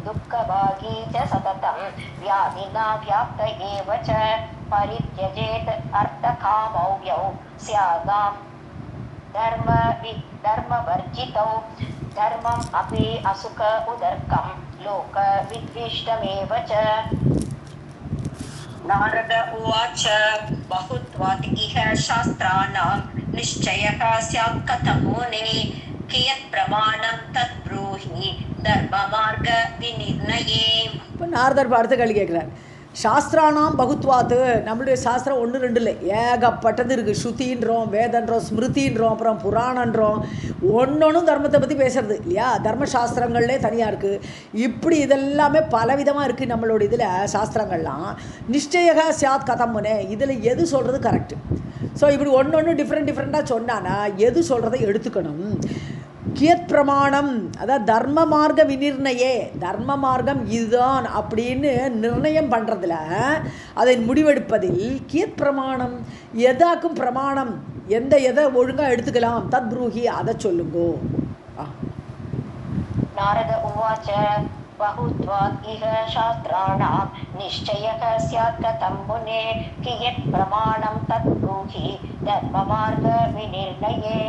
दुःखभागी च सततं व्याधिना व्याप्त एव च परित्यजेत् अर्थकामौ यौ स्यादां धर्मवर्जितौ धर्मम् अपि असुख उदर्कं लोकविद्विष्टमेव च. नारद उवाच बहुत्वात् इह शास्त्राणां निश्चयः स्यात् कथं मुने कियत् प्रमाणं तत् ब्रूहि धर्ममार्ग विनिर्णये. இப்போ நாரதர் பார்த்து கேள்வி கேட்குறார். சாஸ்திரானாம் பகுத்வாத்து, நம்மளுடைய சாஸ்திரம் 1 2 இல்லை, ஏகப்பட்டது இருக்குது. ஸ்ருதின்றோம், வேதன்றோம், ஸ்மிருதின்றோம், அப்புறம் புராணன்றோம். ஒன்றொன்றும் தர்மத்தை பற்றி பேசுறது இல்லையா? தர்மசாஸ்திரங்கள்லே தனியாக இருக்குது. இப்படி இதெல்லாமே பலவிதமாக இருக்குது நம்மளோட இதில் சாஸ்திரங்கள்லாம். நிச்சயக சியாத் கதம் முனே, இதில் எது சொல்கிறது கரெக்டு? ஸோ இப்படி ஒன்று டிஃப்ரெண்ட்டாக சொன்னான்னா எது சொல்கிறத எடுத்துக்கணும். கியத் பிரமாணம், அதாவது தர்ம மார்க்க விநிர்ணயே, தர்ம மார்க்கம் இதுதான் அப்படின்னு நிர்ணயம் பண்ணுறதுல, அதை முடிவெடுப்பதில் கியத் பிரமாணம், எதாக்கும் பிரமாணம், எதை ஒழுங்காக எடுத்துக்கலாம், தத் ப்ரூஹி, அதை சொல்லுங்கோ. நாரத உவாச்ச பகுத்வாத் இஹ சாஸ்திராணாம் நிச்சயக ஸ்யாத் கதம் முனே கியத் பிரமாணம் தத் ப்ரூஹி தர்ம மார்க்க விநிர்ணயே.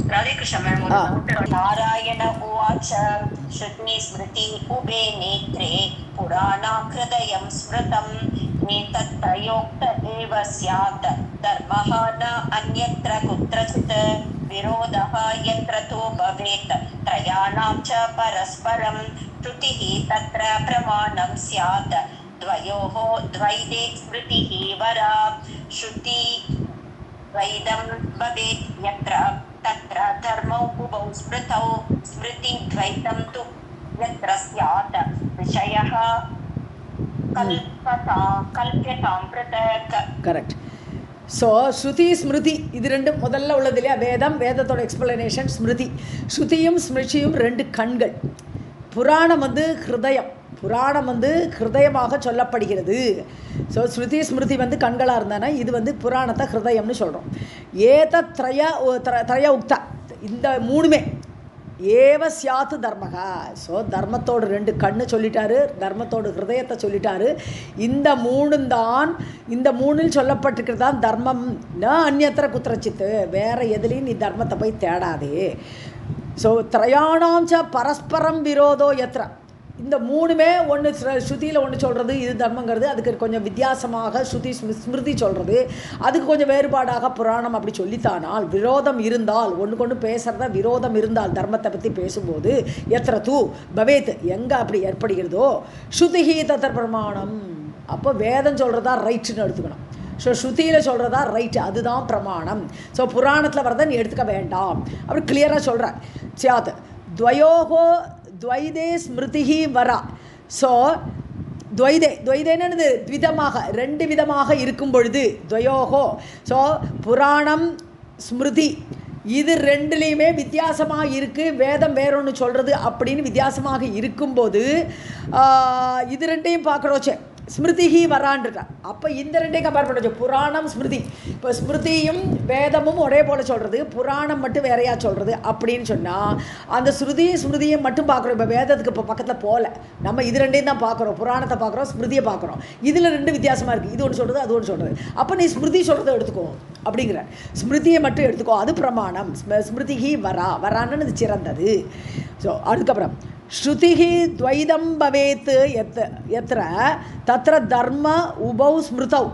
राधे कृष्ण मैम. नारायण उवाच श्रुति स्मृति उभे नेत्रे पुराणां हृदयं स्मृतं नेतत्प्रयोक्त एव स्यात् धर्मः न अन्यत्र कुत्रचित् विरोधः यत्र तु भवेत् त्रयाणां च परस्परं श्रुतिः तत्र प्रमाणं स्यात् द्वयोः द्वैते स्मृतिः वरा श्रुति द्वैतं भवेत् यत्र तत्र धर्मौ उभौ स्मृतौ स्मृति द्वैतं तु यत्र स्यात् विषयः कल्प्यतां पृथक्. கரெக்ட். ஸோ ஸ்ருதி ஸ்மிருதி இது ரெண்டும் முதல்ல உள்ளது இல்லையா? வேதம், வேதத்தோட எக்ஸ்பிளனேஷன், ஸ்மிருதி. ஸ்ருதியும் ஸ்மிருதியும் 2 கண்கள். புராணம் ஹிருதயம், புராணம் ஹிருதயமாக சொல்லப்படுகிறது. ஸோ ஸ்ருதி ஸ்மிருதி கண்களாக இருந்தானா இது புராணத்தை ஹிருதயம்னு சொல்கிறோம். ஏத த்ரய உக்தா, இந்த 3மே ஏவ சியாத்து தர்மகா. ஸோ தர்மத்தோடு 2 கண்ணு சொல்லிட்டாரு, தர்மத்தோடு ஹிருதயத்தை சொல்லிட்டாரு. இந்த 3ம் தான், இந்த 3ல் சொல்லப்பட்டிருக்கிறது தான் தர்மம். ந அந்நியத்திர குத்திரச்சித்து, வேறு எதுலேயும் நீ தர்மத்தை போய் தேடாதே. ஸோ திரயாணாம் ச பரஸ்பரம் விரோதோ எத்திர, இந்த 3மே ஒன்று ஸ்ருதியில் ஒன்று சொல்கிறது இது தர்மங்கிறது, அதுக்கு கொஞ்சம் வித்தியாசமாக ஸ்ருதி ஸ்மிருதி சொல்கிறது, அதுக்கு கொஞ்சம் வேறுபாடாக புராணம் அப்படி சொல்லித்தானால், விரோதம் இருந்தால், ஒன்று பேசுகிறத விரோதம் இருந்தால் தர்மத்தை பற்றி பேசும்போது எத்திர தூ பவேத், எங்கே அப்படி ஏற்படுகிறதோ ஸ்ருதிஹி தத்திர பிரமாணம், அப்போ வேதம் சொல்கிறதா ரைட்டுன்னு எடுத்துக்கணும். ஸோ ஸ்ருதியில் சொல்கிறதா ரைட்டு, அதுதான் பிரமாணம். ஸோ புராணத்தில் வரதை நீ எடுத்துக்க வேண்டாம் அப்படி கிளியராக சொல்கிறேன். சியாத் துவயோகோ துவைதே ஸ்மிருதிஹி வரா. ஸோ துவைதேன்னு விதமாக 2 விதமாக இருக்கும் பொழுது துவயோகோ, ஸோ புராணம் ஸ்மிருதி இது 2லேயுமே வித்தியாசமாக இருக்குது, வேதம் வேறொன்று சொல்கிறது அப்படின்னு வித்தியாசமாக இருக்கும்போது இது 2ஐயும் பார்க்குறோச்சே ஸ்மிருதிஹி வரான்றிருக்கா. அப்போ இந்த 2ஐயும் கம்பேர் பண்ணுறோம், புராணம் ஸ்மிருதி. இப்போ ஸ்மிருதியும் வேதமும் ஒரே போல் சொல்கிறது, புராணம் மட்டும் வேறையாக சொல்கிறது அப்படின்னு சொன்னால் அந்த ஸ்மிருதியை மட்டும் பார்க்குறோம். இப்போ வேதத்துக்கு இப்போ பக்கத்தில் போகல, நம்ம இது 2ஐயும் தான் பார்க்குறோம், புராணத்தை பார்க்குறோம், ஸ்மிருதியை பார்க்குறோம். இதில் 2 வித்தியாசமாக இருக்குது, இது ஒன்று சொல்கிறது அது ஒன்று சொல்கிறது. அப்போ நீ ஸ்மிருதி சொல்கிறத எடுத்துக்கோ அப்படிங்கிற, ஸ்மிருதியை மட்டும் எடுத்துக்கோ, அது பிரமாணம். ஸ்மிருதிஹி வரான்னு இது சிறந்தது. ஸோ அதுக்கப்புறம் ஸ்ருதிஹி துவைதம் பவேத் எத்திர தத்திர தர்ம உபௌ ஸ்மிருதௌ,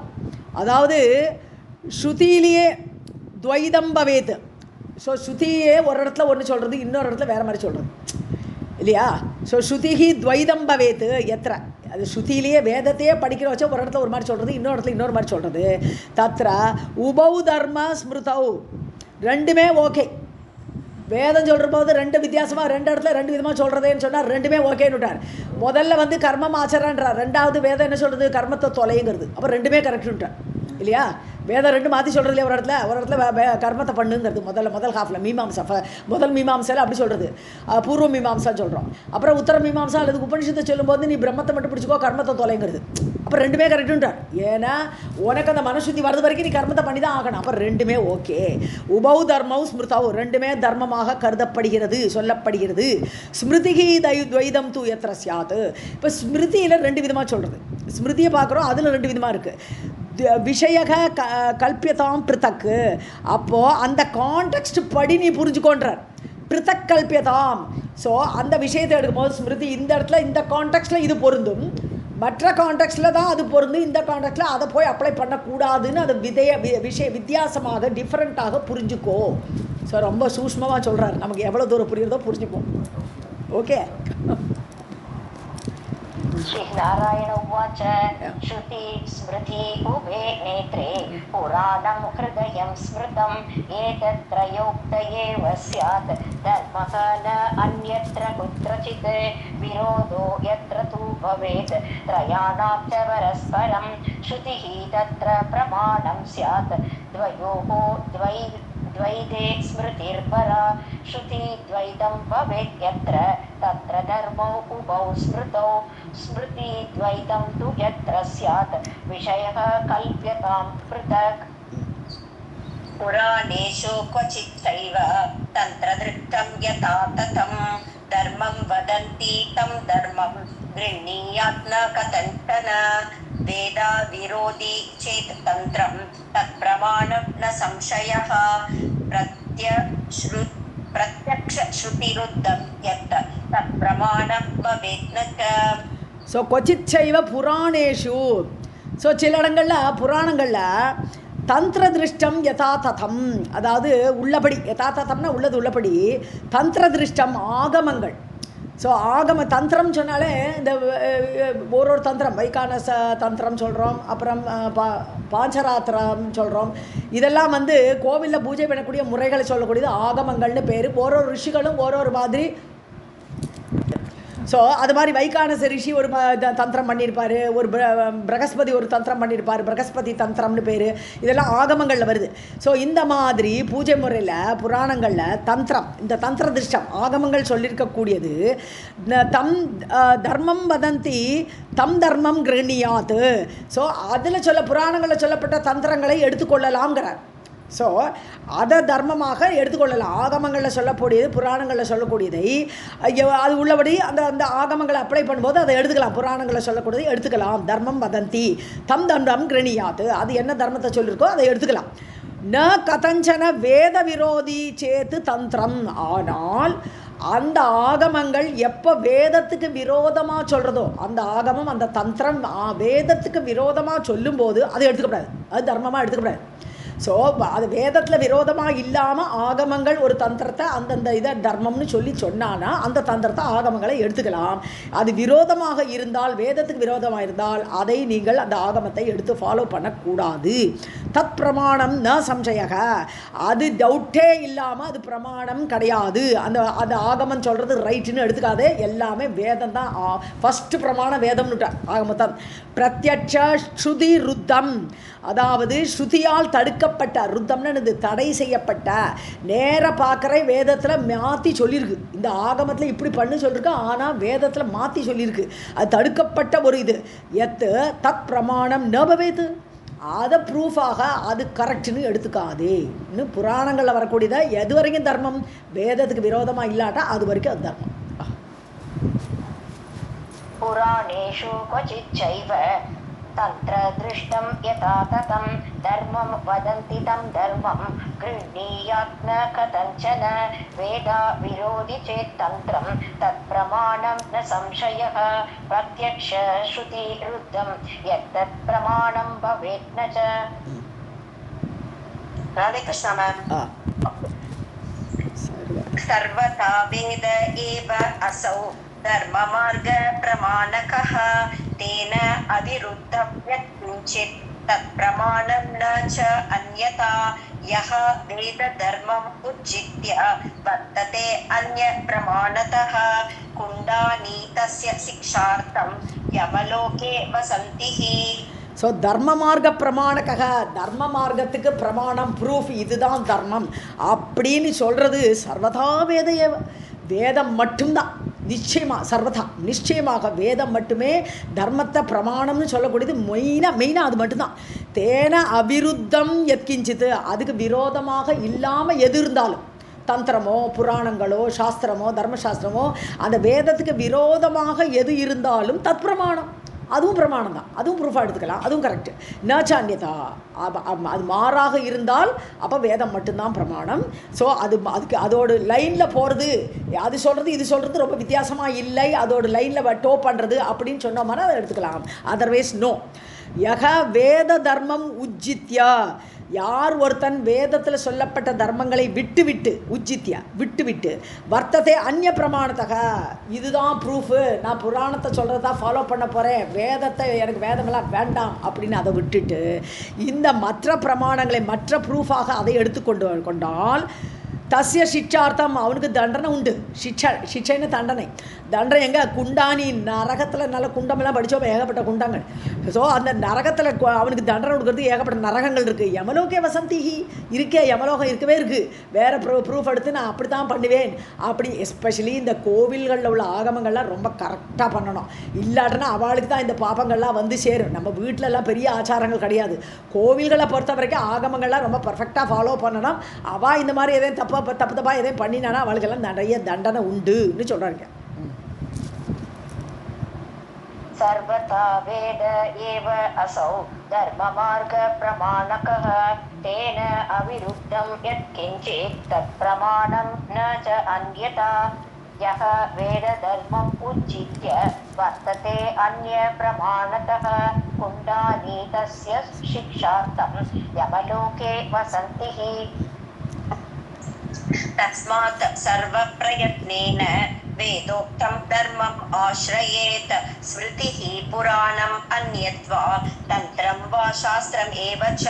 அதாவது ஸ்ருதியிலேயே துவைதம் பவேத். ஸோ ஸ்ருதியே ஒரு இடத்துல ஒன்று சொல்கிறது, இன்னொரு இடத்துல வேறு மாதிரி சொல்கிறது இல்லையா? ஸோ ஸ்ருதிஹி துவைதம் பவேத் எத்திர, அது ஸ்ருதியிலேயே வேதத்தையே படிக்கிற வச்சா ஒரு இடத்துல ஒரு மாதிரி சொல்கிறது, இன்னொரு இடத்துல இன்னொரு மாதிரி சொல்கிறது. தத்திர உபௌ தர்ம ஸ்மிருதௌ, 2மே ஓகே. வேதம் சொல்கிற போது 2 வித்தியாசமாக 2 இடத்துல 2 விதமாக சொல்கிறதேன்னு சொன்னால் 2மே ஓகேன்னு விட்டார். முதல்ல கர்மம் ஆச்சரன்றார், 2வது வேதம் என்ன சொல்கிறது, கர்மத்தை தொலைங்கிறது. அப்போ 2மே கரெக்டுன்ட்டார் இல்லையா? வேதம் 2 மாற்றி சொல்கிறது இல்லையா? ஒரு இடத்துல கர்மத்தை பண்ணுங்கிறது முதல் ஹாஃபில் மீமாம்சா, முதல் மீமாம்சாவில் அப்படி சொல்கிறது, பூர்வ மீமாம்சான்னு சொல்கிறோம். அப்புறம் உத்தர மீமாம்சா அல்லது உபனிஷத்தை சொல்லும்போது நீ பிரம்மத்தை மட்டும் பிடிச்சிக்கோ, கர்மத்தை தொலைங்கிறது. அப்போ 2மே கரெக்டுன்றார். ஏன்னா உனக்கு அந்த மனசுத்தி வரது வரைக்கும் நீ கர்மத்தை பண்ணி தான் ஆகணும். அப்போ 2மே ஓகே. உபௌ தர்மௌ ஸ்மிருதௌ, 2மே தர்மமாக கருதப்படுகிறது, சொல்லப்படுகிறது. ஸ்மிருதிஹி துவைதம் தூ எத்திர ஸ்யாத். இப்போ ஸ்மிருதியில் 2 விதமாக சொல்கிறது, ஸ்மிருதியை பார்க்குறோம், அதில் 2 விதமாக இருக்குது. விஷயக கல்பியதாம் பிருத்தக்கு, அப்போது அந்த கான்டெக்ஸ்ட் படி நீ புரிஞ்சுக்கொன்றார். பிருத்தக் கல்பியதாம், ஸோ அந்த விஷயத்தை எடுக்கும்போது ஸ்மிருதி இந்த இடத்துல இந்த கான்டெக்ஸ்டில் இது பொருந்தும், மற்ற கான்டெக்ஸ்டில் தான் அது பொருந்தும், இந்த கான்டெக்ஸ்டில் அதை போய் அப்ளை பண்ணக்கூடாதுன்னு அது வித்தியாசமாக டிஃப்ரெண்ட்டாக புரிஞ்சுக்கோ. ஸோ ரொம்ப சூஷ்மமாக சொல்கிறார், நமக்கு எவ்வளோ தூரம் புரியுறதோ புரிஞ்சுப்போம். ஓகே. श्रीनारायण उवाच श्रुति स्मृति उभे नेत्रे पुराणं हृदयं स्मृतम् एतत्त्रयोक्त एव स्यात् धर्मः न अन्यत्र कुत्रचित् विरोधो यत्र तु भवेत् त्रयाणां च परस्परं श्रुतिः तत्र प्रमाणं स्यात् द्वयोः द्वैते स्मृतिर्परा श्रुतिद्वैतं भवेत् यत्र तत्र धर्मौ उभौ स्मृतौ स्मृतिद्वैतं तु यत्र स्यात् विषयः कल्प्यतां पृथक् पुराणेषु क्वचिच्चैव तन्त्रदृष्टं यथा तथं धर्मं वदन्ति तं धर्मं गृह्णीयात् न कथञ्चन वेदा विरोधी चेत् तन्त्रं तत्प्रमाणं न संशयः प्रत्यक्षश्रुतिरुद्धं यत् तत्प्रमाणं भवेत् न च. ஸோ கொச்சிச்சைவ புராணேஷு. ஸோ சில இடங்களில் புராணங்களில் தந்திர திருஷ்டம் யதாததம், அதாவது உள்ளபடி, யதாததம்னா உள்ளது உள்ளபடி, தந்திர திருஷ்டம் ஆகமங்கள். ஸோ ஆகம தந்திரம் சொன்னாலே இந்த ஒரு தந்திரம், வைகானச தந்திரம் சொல்கிறோம், அப்புறம் பாஞ்சராத்திரம் சொல்கிறோம். இதெல்லாம் வந்து கோவிலில் பூஜை பண்ணக்கூடிய முறைகளை சொல்லக்கூடியது ஆகமங்கள்னு பேர். ஒரு ரிஷிகளும் ஒரு மாதிரி. ஸோ அது மாதிரி வைகானச ரிஷி ஒரு தந்திரம் பண்ணியிருப்பார், ஒரு பிரகஸ்பதி ஒரு தந்திரம் பண்ணியிருப்பார், பிரகஸ்பதி தந்திரம்னு பேர். இதெல்லாம் ஆகமங்களில் வருது. ஸோ இந்த மாதிரி பூஜை முறையில் புராணங்களில் தந்திரம், இந்த தந்திர திருஷ்டம் ஆகமங்கள் சொல்லியிருக்கக்கூடியது தம் தர்மம் வதந்தி தம் தர்மம் கிரணியாத்து. ஸோ அதில் புராணங்களில் சொல்லப்பட்ட தந்திரங்களை எடுத்துக்கொள்ளலாம்ங்கிறார். ஸோ அதை தர்மமாக எடுத்துக்கொள்ளலாம். ஆகமங்களில் சொல்லக்கூடியது, புராணங்களில் சொல்லக்கூடியதை அது உள்ளபடி அந்த ஆகமங்களை அப்ளை பண்ணும்போது அதை எடுத்துக்கலாம். புராணங்களில் சொல்லக்கூடியதை எடுத்துக்கலாம். தர்மம் வதந்தி தம் தர்மம் கிரணியாது, அது என்ன தர்மத்தை சொல்லியிருக்கோ அதை எடுத்துக்கலாம். ந கதஞ்சன வேத விரோதி சேத்து தந்திரம். ஆனால் அந்த ஆகமங்கள் எப்போ வேதத்துக்கு விரோதமாக சொல்கிறதோ, அந்த ஆகமம் அந்த தந்திரம் வேதத்துக்கு விரோதமாக சொல்லும்போது அதை எடுத்துக்கப்படாது, அது தர்மமாக எடுத்துக்கப்படாது. ஸோ அது வேதத்தில் விரோதமாக இல்லாமல் ஆகமங்கள் ஒரு தந்திரத்தை அந்தந்த இதை தர்மம்னு சொல்லி சொன்னான்னா அந்த தந்திரத்தை ஆகமங்களை எடுத்துக்கலாம். அது விரோதமாக இருந்தால், வேதத்துக்கு விரோதமாக இருந்தால் அதை நீங்கள் அந்த ஆகமத்தை எடுத்து ஃபாலோ பண்ணக்கூடாது. தத் பிரமாணம் ந சம்சயக, அது டவுட்டே இல்லாமல் அது பிரமாணம் கிடையாது. அந்த ஆகமம் சொல்கிறது ரைட்டுன்னு எடுத்துக்காதே, எல்லாமே வேதம் தான். ஃபஸ்ட்டு பிரமாணம் வேதம்னுட்டார் ஆகமத்தான். பிரத்யட்ச ஸ்ருதி ருத்தம், அதாவது ஸ்ருதியால் தடுக்கப்பட்ட, ருத்தம்னு தடை செய்யப்பட்ட, நேர பார்க்குற வேதத்தில் மாற்றி சொல்லியிருக்கு. இந்த ஆகமத்தில் இப்படி பண்ணு சொல்லியிருக்கு, ஆனால் வேதத்தில் மாற்றி சொல்லியிருக்கு. அது தடுக்கப்பட்ட ஒரு இது. எத்து தத் பிரமாணம் நபவேது, அதை ப்ரூஃபாக அது கரெக்டுன்னு எடுத்துக்காதே. இன்னும் புராணங்களில் வரக்கூடியதை எது வரைக்கும் தர்மம், வேதத்துக்கு விரோதமாக இல்லாட்டா அது வரைக்கும் அது தர்மம். புராணேஷு क्वचिच्चैव तन्त्रदृष्टं यथा ततं धर्मं वदन्ति तं धर्मं गृह्णीयात् न कथञ्चन वेदा विरोधि चेत् तन्त्रं तत्प्रमाणं न संशयः प्रत्यक्षश्रुतिरुद्धं यत्तत् प्रमाणं भवेत् न च. राधे कृष्ण मैम. सर्वथा वेद एव असौ धर्ममार्ग प्रमाणकः तेन अविरुद्धं यत् किञ्चित् तत्प्रमाणं न च अन्यथा यः वेदधर्मम् उज्जित्य वर्तते अन्यप्रमाणतः कुण्डानि तस्य शिक्षार्थं यमलोके वसन्ति. ஸோ தர்ம மார்க்க பிரமாணக்காக, தர்ம மார்க்கத்துக்கு பிரமாணம் ப்ரூஃப் இதுதான் தர்மம் அப்படின்னு சொல்கிறது சர்வதா வேதைய, வேதம் மட்டும்தான். நிச்சயமாக சர்வதா நிச்சயமாக வேதம் மட்டுமே தர்மத்தை பிரமாணம்னு சொல்லக்கூடியது. மெயினாக அது மட்டும்தான். தேன அவிருத்தம் எத்கிஞ்சித்து, அதுக்கு விரோதமாக இல்லாமல் எது இருந்தாலும், தந்திரமோ புராணங்களோ சாஸ்திரமோ தர்மசாஸ்திரமோ, அந்த வேதத்துக்கு விரோதமாக எது இருந்தாலும் தத் பிரமாணம், அதுவும் பிரமாணம் தான், அதுவும் ப்ரூஃபாக எடுத்துக்கலாம், அதுவும் கரெக்டு. நாச்சான்யதா, அது மாறாக இருந்தால் அப்போ வேதம் மட்டும்தான் பிரமாணம். ஸோ அதுக்கு அதோட லைனில் போகிறது, அது சொல்கிறது இது சொல்கிறது ரொம்ப வித்தியாசமாக இல்லை, அதோட லைனில் டோ பண்ணுறது அப்படின்னு சொன்னோம்னா அதை எடுத்துக்கலாம். Otherwise no. யக வேத தர்மம் உஜ்ஜித்யா, யார் ஒருத்தன் வேதத்தில் சொல்லப்பட்ட தர்மங்களை விட்டு உஜ்ஜித்யா விட்டு வர்த்தத்தை அந்நிய பிரமாணத்தக, இதுதான் ப்ரூஃபு, நான் புராணத்தை சொல்கிறது தான் ஃபாலோ பண்ண போகிறேன், வேதத்தை எனக்கு வேதமெல்லாம் வேண்டாம் அப்படின்னு அதை விட்டுட்டு இந்த மற்ற பிரமாணங்களை மற்ற ப்ரூஃபாக அதை எடுத்துக்கொண்டு கொண்டால் தஸ்ய சிக்ஷார்த்தம், அவனுக்கு தண்டனை உண்டு. சிக்ஷைன்னு தண்டனை எங்கே? குண்டானி நரகத்தில் நல்ல குண்டமெல்லாம் படித்தோம், ஏகப்பட்ட குண்டங்கள். ஸோ அந்த நரகத்தில் அவனுக்கு தண்டனை கொடுக்கறது ஏகப்பட்ட நரகங்கள் இருக்குது. யமலோகே வசந்திஹி இருக்கே, யமலோகம் இருக்கவே இருக்குது. வேறு ப்ரூஃப் எடுத்து நான் அப்படி தான் பண்ணுவேன் அப்படி. எஸ்பெஷலி இந்த கோவில்களில் உள்ள ஆகமங்கள்லாம் ரொம்ப கரெக்டாக பண்ணணும். இல்லாட்டினா அவளுக்கு தான் இந்த பாப்பங்கள்லாம் வந்து சேரும். நம்ம வீட்டிலலாம் பெரிய ஆச்சாரங்கள் கிடையாது. கோவில்களை பொறுத்த வரைக்கும் ஆகமங்கள்லாம் ரொம்ப பர்ஃபெக்டாக ஃபாலோ பண்ணணும். அவள் இந்த மாதிரி எதையும் தப்பு எதையும் பண்ணினானா அவளுக்கெல்லாம் நிறைய தண்டனை உண்டுன்னு சொல்கிறாங்க. सर्वथा वेद एव असौ धर्ममार्ग प्रमाणकः तेन अविरुद्धं यत्किञ्चित् तत्प्रमाणं न च अन्यथा यः वेदधर्मम् उज्जित्य वर्तते अन्यप्रमाणतः कुण्डानी तस्य शिक्षार्थं यमलोके वसन्तिः तस्मात् सर्वप्रयत्नेन वेदोक्तं धर्मम् आश्रयेत् स्मृतिः पुराणम् अन्यद्वा तन्त्रं वा शास्त्रम् एव च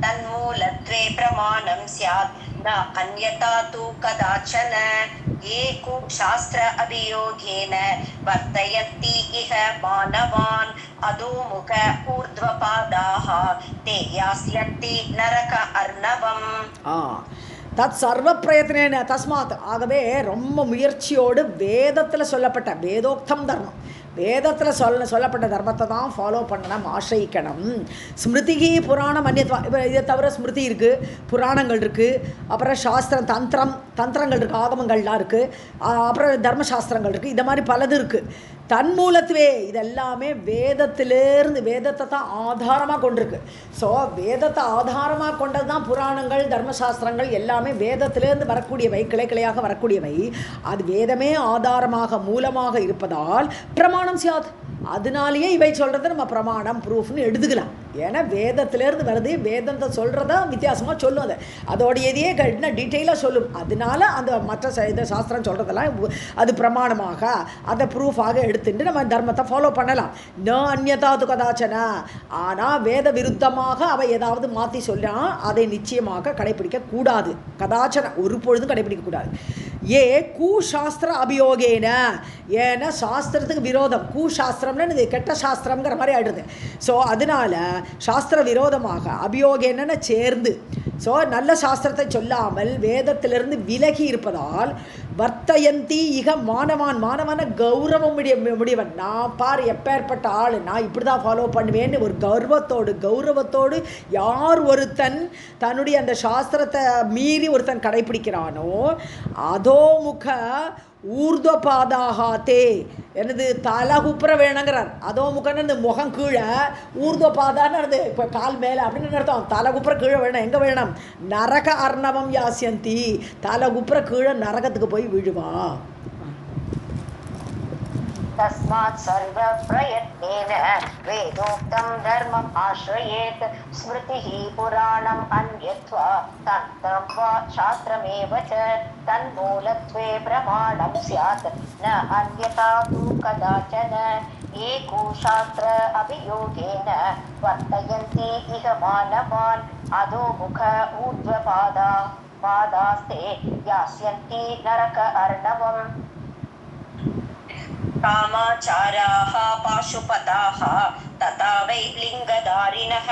तन्मूलत्वे प्रमाणं स्यात् न अन्यथा तु कदाचन ये कु शास्त्र अभियोगेन वर्तयन्ति इह मानवान् अधोमुख ऊर्ध्वपादाः ते यास्यन्ति नरक अर्णवम्. தத் சர்வ பிரயத்னேன தஸ்மாத், ஆகவே ரொம்ப முயற்சியோடு வேதத்தில் சொல்லப்பட்ட வேதோக்தம் தர்மம், வேதத்தில் சொல்லப்பட்ட தர்மத்தை தான் ஃபாலோ பண்ணணும், ஆசிரிக்கணும். ஸ்மிருதிகி புராணம் அந்நியத்வா, இப்போ இதை தவிர ஸ்மிருதி இருக்குது, புராணங்கள் இருக்குது, அப்புறம் சாஸ்திரம் தந்திரங்கள் இருக்குது, ஆகமங்கள்லாம் இருக்குது, அப்புறம் தர்மசாஸ்திரங்கள் இருக்குது, இந்த மாதிரி பலது இருக்குது. தன்மூலத்துவே இதெல்லாமே வேதத்திலேருந்து, வேதத்தை தான் ஆதாரமாக கொண்டிருக்கு. ஸோ வேதத்தை ஆதாரமாக கொண்டது தான் புராணங்கள் தர்மசாஸ்திரங்கள் எல்லாமே வேதத்திலேருந்து வரக்கூடியவை, கிளையாக வரக்கூடியவை. அது வேதமே ஆதாரமாக மூலமாக இருப்பதால் பிரமாணம் சியாத். அதனாலேயே இவை சொல்கிறத நம்ம பிரமாணம் ப்ரூஃப்னு எடுத்துக்கலாம். ஏன்னா வேதத்திலேருந்து வருது, வேதத்தை சொல்கிறதா வித்தியாசமாக சொல்லும், அதோட எதையே இன்னும் டீட்டெயிலாக சொல்லும். அதனால அந்த மற்ற இதை சாஸ்திரம் சொல்கிறதெல்லாம் அது பிரமாணமாக அதை ப்ரூஃபாக எடுத்துட்டு நம்ம தர்மத்தை ஃபாலோ பண்ணலாம். ந அந்நியதாது கதாச்சன, ஆனால் வேத விருத்தமாக அவை ஏதாவது மாற்றி சொன்னால் அதை நிச்சயமாக கடைப்பிடிக்கக்கூடாது. கதாச்சன ஒரு பொழுதும் கடைப்பிடிக்கக்கூடாது. ஏ கூசாஸ்திர அபியோகேன, ஏன்னா சாஸ்திரத்துக்கு விரோதம், கூசாஸ்திரம்னு இது கெட்ட சாஸ்திரம்ங்கிற மாதிரி ஆகிடுது. ஸோ அதனால் சாஸ்திர விரோதமாக அபியோகேன சேர்ந்து, ஸோ நல்ல சாஸ்திரத்தை சொல்லாமல் வேதத்திலிருந்து விலகி இருப்பதால் வர்த்தயந்தி இக மானவான கௌரவம் முடியவன், நான் பார் எப்பேற்பட்ட ஆள், நான் இப்படி தான் ஃபாலோ பண்ணுவேன்னு ஒரு கௌரவத்தோடு யார் ஒருத்தன் தன்னுடைய அந்த சாஸ்திரத்தை மீறி ஒருத்தன் கடைப்பிடிக்கிறானோ அதோமுக ஊர்துவபாதாகாத்தே, எனது தலை குப்புற வேணுங்கிறார். அதோ முகன்னு இந்த முகம் கீழே, ஊர்துவபாதான்னு இப்போ கால் மேலே அப்படின்னு அர்த்தம். தலை குப்புற கீழே வேணும். எங்கே வேணும்? நரக அர்ணவம் யாசியந்தி, தலை குப்புற கீழே நரகத்துக்கு போய் விழுவா. तस्मात् सर्वप्रयत्नेन वेदोक्तं धर्मम् आश्रयेत् स्मृतिः पुराणम् अन्यत्वा तन्त्रं वा शास्त्रमेव च तन्मूलत्वे प्रमाणं स्यात् न अन्यथा तु कदाचन एको शास्त्र अभियोगेन वर्तयन्ति इह मानवान् अधोमुख ऊर्ध्वपादास्ते यास्यन्ति नरक अर्णवम्. कामाचाराः पाशुपताः तथा वै लिङ्गधारिणः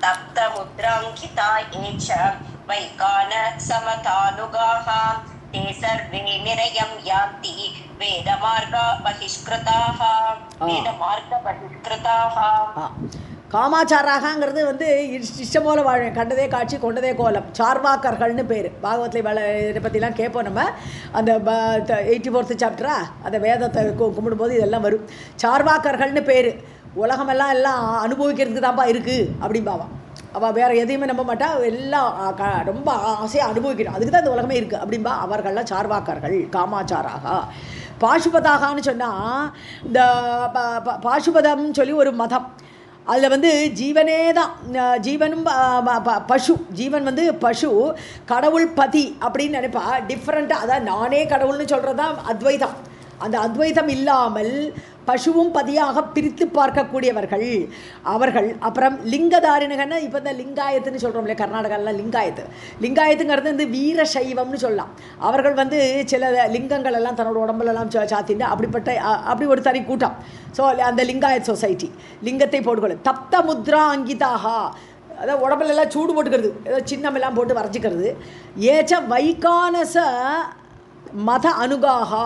तप्तमुद्राङ्किता ये च वैकान समतानुगाः ते सर्वे निरयं यान्ति वेदमार्ग बहिष्कृताः. காமாச்சாராகங்கிறது இஷ்டம் போல வாழ்வேன், கண்டதே காட்சி கொண்டதே கோலம், சார்வாக்கர்கள்னு பேர். பாகவத்தில் இதை பற்றிலாம் கேட்போம் நம்ம. அந்த 84th சாப்டரா அந்த வேதத்தை கும்பிடும்போது இதெல்லாம் வரும். சார்வாக்கர்கள்னு பேர். உலகமெல்லாம் அனுபவிக்கிறதுக்கு தான்ப்பா இருக்குது அப்படின்பாவா. அவள் வேறு எதையுமே நம்ப மாட்டா, எல்லாம் ரொம்ப ஆசையாக அனுபவிக்கணும், அதுக்கு தான் இந்த உலகமே இருக்குது அப்படின்பா. அவர்கள்லாம் சார்வாக்கர்கள். காமாச்சாராக. பாசுபதாகான்னு சொன்னால் இந்த பாசுபதம்னு சொல்லி ஒரு மதம், அதில் வந்து ஜீவனே தான், ஜீவனும் பசு, ஜீவன் வந்து பசு, கடவுள் பதி அப்படின்னு நினைப்பா. டிஃப்ரெண்ட்டாக, அதான் நானே கடவுள்னு சொல்கிறது தான் அத்வைதம். அந்த அத்வைதம் இல்லாமல் பசுவும் பதியாக பிரித்து பார்க்கக்கூடியவர்கள் அவர்கள். அப்புறம் லிங்கதாரிணகன்னு இப்போ இந்த லிங்காயத்துன்னு சொல்கிறோம் இல்லையா, கர்நாடகாவில் லிங்காயத்துங்கிறது வந்து வீர சைவம்னு சொல்லலாம். அவர்கள் வந்து சில லிங்கங்கள் எல்லாம் தன்னோட உடம்புலலாம் சாத்திட்டு அப்படி ஒரு தனி கூட்டம். ஸோ அந்த லிங்காயத் சொசைட்டி லிங்கத்தை போட்டுக்கொள்ளும். தப்த முத்ரா அங்கிதாக, அதாவது உடம்புலெல்லாம் சூடு போட்டுக்கிறது, ஏதோ சின்னமெல்லாம் போட்டு வரைச்சிக்கிறது. ஏச்ச வைகானச மத அனுகாகா,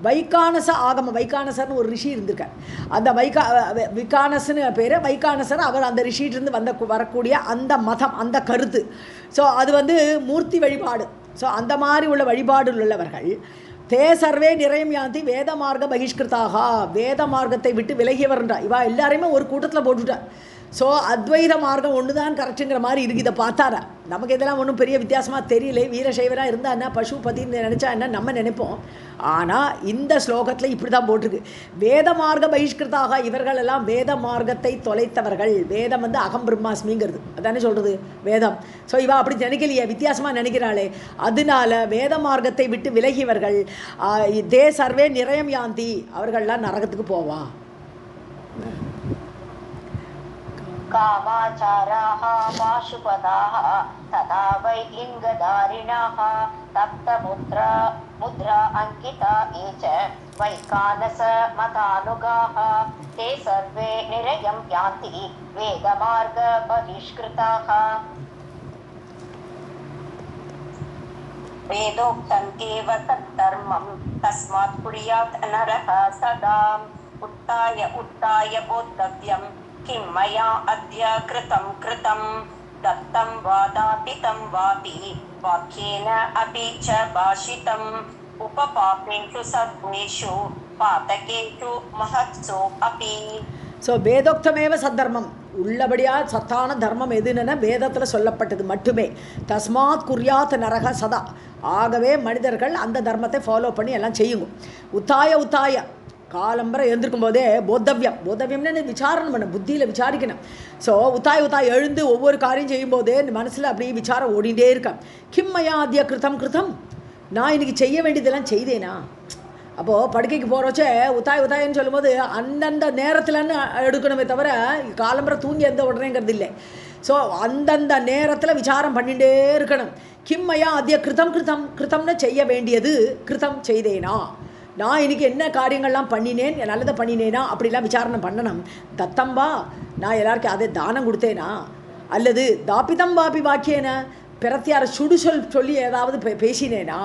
வைகானச ஆகம, வைகானசர்னு ஒரு ரிஷி இருந்திருக்கார். அந்த விகானஸ்னு பேர், வைகானசர் அவர் அந்த ரிஷிகிட்டேருந்து வரக்கூடிய அந்த மதம், அந்த கருத்து. ஸோ அது வந்து மூர்த்தி வழிபாடு. ஸோ அந்த மாதிரி உள்ள வழிபாடு உள்ளவர்கள் தே சர்வே நிறையம் யாந்தி வேத மார்க்க பகிஷ்கிருத்தாக, வேத மார்க்கத்தை விட்டு விலகியவர்ன்றா. இவா எல்லாரையுமே ஒரு கூட்டத்தில் போட்டுட்டார். ஸோ அத்வைத மார்க்கம் ஒன்று தான் கரெக்டுங்கிற மாதிரி இருக்குது. இதை பார்த்தாரா நமக்கு இதெல்லாம் ஒன்றும் பெரிய வித்தியாசமாக தெரியல. வீரசைவராக இருந்தால் என்ன, பசுபதின்னு நினச்சா என்ன நம்ம நினைப்போம். ஆனால் இந்த ஸ்லோகத்தில் இப்படி தான் போட்டிருக்கு, வேத மார்க்க பகிஷ்கிருத்தாக, இவர்கள் எல்லாம் வேத மார்க்கத்தை தொலைத்தவர்கள். வேதம் வந்து அகம் பிரம்மாஸ்மிங்கிறது அதானே சொல்கிறது வேதம். ஸோ இவா அப்படி நினைக்கலையே, வித்தியாசமாக நினைக்கிறாளே, அதனால வேத மார்க்கத்தை விட்டு விலகியவர்கள் தே சர்வே நிறையம் யாந்தி, அவர்கள்லாம் நரகத்துக்கு போவா. कामाचाराः पाशुपदाः तथा वै लिङ्गधारिणाः तप्तमुद्रा अङ्किता ये च वैकानसमतानुगाः ते सर्वे निरयं यान्ति वेदमार्गबहिष्कृताः वेदोक्तम् एव तद्धर्मं तस्मात् कुर्यात् नरः सदा उत्थाय बोद्धव्यम् किं मया अद्य कृतं दत्तं वा दापितं वापि वाक्येन अपि च भाषितम् उपपापेषु सर्वेषु पातकेषु महत्सु अपि. ஸோ வேதோக்தமேவ சத்தர்மம், உள்ளபடியாக சத்தான தர்மம் எதுன்னு வேதத்தில் சொல்லப்பட்டது மட்டுமே. தஸ்மாத் குர்யாத் நரக சதா, ஆகவே மனிதர்கள் அந்த தர்மத்தை ஃபாலோ பண்ணி எல்லாம் செய்யுங்க. உத்தாய காலம்பரை எழுந்திருக்கும் போதே போத்தவியம்னு விசாரணை பண்ண, புத்தியில் விசாரிக்கணும். ஸோ உத்தாய் எழுந்து ஒவ்வொரு காரியம் செய்யும்போதே மனசில் அப்படியே விசாரம் ஓடிண்டே இருக்கேன். கிம்மையா ஆத்திய கிருத்தம், நான் இன்றைக்கி செய்ய வேண்டியதெல்லாம் செய்தேனா. அப்போது படுக்கைக்கு போகிறோச்சே உத்தாயன்னு சொல்லும்போது அந்தந்த நேரத்தில்னு எடுக்கணுமே தவிர காலம்பரை தூங்கி எந்த உடனேங்கிறது இல்லை. ஸோ அந்தந்த நேரத்தில் விசாரம் பண்ணிகிட்டே இருக்கணும். கிம்மையா ஆத்திய கிருத்தம்னு செய்ய வேண்டியது கிருத்தம் செய்தேனா, நான் இன்றைக்கி என்ன காரியங்கள்லாம் பண்ணினேன், நல்லதை பண்ணினேனா, அப்படிலாம் விசாரணை பண்ணணும். தத்தம்பா, நான் எல்லாருக்கும் அதை தானம் கொடுத்தேனா, அல்லது தாபிதம் பாபி வாக்கியேன, பிறத்தியாரை சொல்லி ஏதாவது பேசினேனா.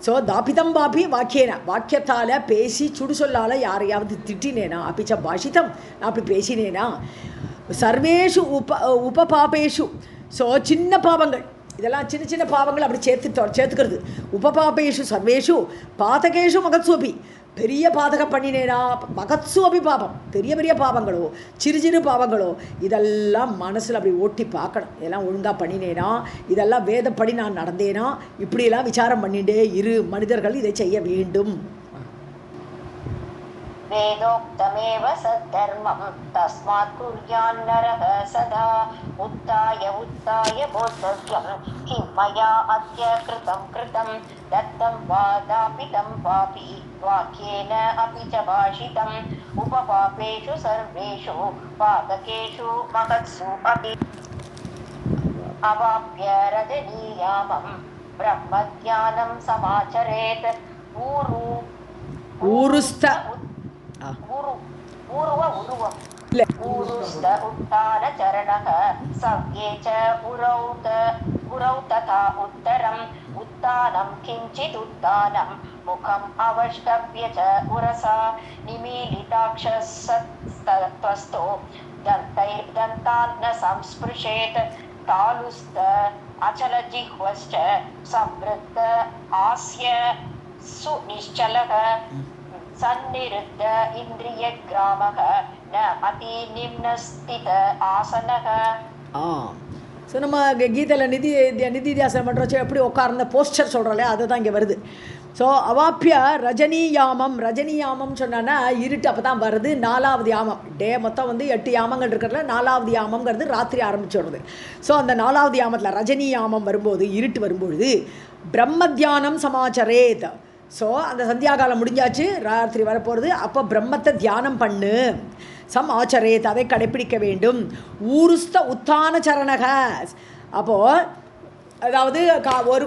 ஸோ தாபிதம் பாபி வாக்கியேன, வாக்கியத்தால் பேசி சுடுசொல்லால் யாரையாவது திட்டினேனா, அப்பிச்ச பாஷிதம், நான் அப்படி பேசினேனா. சர்வேஷு உபபாபேஷு, ஸோ சின்ன பாவங்கள், இதெல்லாம் சின்ன பாவங்கள் அப்படி சேர்த்துக்கிறது. உபபாபேஷு சர்வேஷு பாதகேஷு மகத்சுவபி, பெரிய பாதகம் பண்ணினேனா, மகத்சுவபி பாபம், பெரிய பாவங்களோ சிறு பாவங்களோ இதெல்லாம் மனசில் அப்படி ஓட்டி பார்க்கணும். இதெல்லாம் ஒழுங்காக பண்ணினேனா, இதெல்லாம் வேதப்படி நான் நடந்தேனா, இப்படியெல்லாம் விசாரம் பண்ணிட்டே இரு. மனிதர்கள் இதை செய்ய வேண்டும். वेदोक्तमेव सद्धर्मं तस्मात् कुर्यान्नरः सदा उत्थाय बोद्धव्यं किं मया अद्य कृतं दत्तं वा दापितं वापि वाक्येन अपि च भाषितम् उपपापेषु सर्वेषु पातकेषु महत्सु अपि अवाप्य रजनीयामं ब्रह्मज्ञानं समाचरेत् ऊरुस्थ उत्थानचरणः सव्ये च उरौ तथा उत्तरम् उत्थानं किञ्चित् उत्थानं मुखम् अवष्टभ्य च उरसा निमीलिताक्षस्तत्वस्तो दन्तान् न संस्पृशेत् तालुस्त अचलजिह्वश्च संवृत्त आस्य सुनिश्चलः सन्निरुद्ध इन्द्रियग्रामः न अतिनिम्नस्थित आसनः. ஸோ நம்ம கீதையில் நிதித்தியாசனம் பண்ணுறோச்சோ எப்படி உட்கார்ந்த போஸ்டர் சொல்கிறோம்ல, அதுதான் இங்கே வருது. ஸோ அவாப்பிய ரஜினியாமம் சொன்னா இருட்டு அப்போ தான் வருது. 4வது யாமம், டே மொத்தம் வந்து 8 யாமங்கள் இருக்கிறதுல 4வது யாமங்கிறது ராத்திரி ஆரம்பிச்சுடுறது. ஸோ அந்த 4வது யாமத்தில் ரஜினியாமம் வரும்போது, இருட்டு வரும்பொழுது பிரம்ம தியானம் சமாச்சரேத். ஸோ அந்த சந்தியாகாலம் முடிஞ்சாச்சு, ராத்திரி வரப்போகிறது. அப்போ பிரம்மத்தை தியானம் பண்ணு, ஆச்சரேத், அதை கடைப்பிடிக்க வேண்டும். ஊருஸ்த உத்தான சரணக. அப்போது அதாவது ஒரு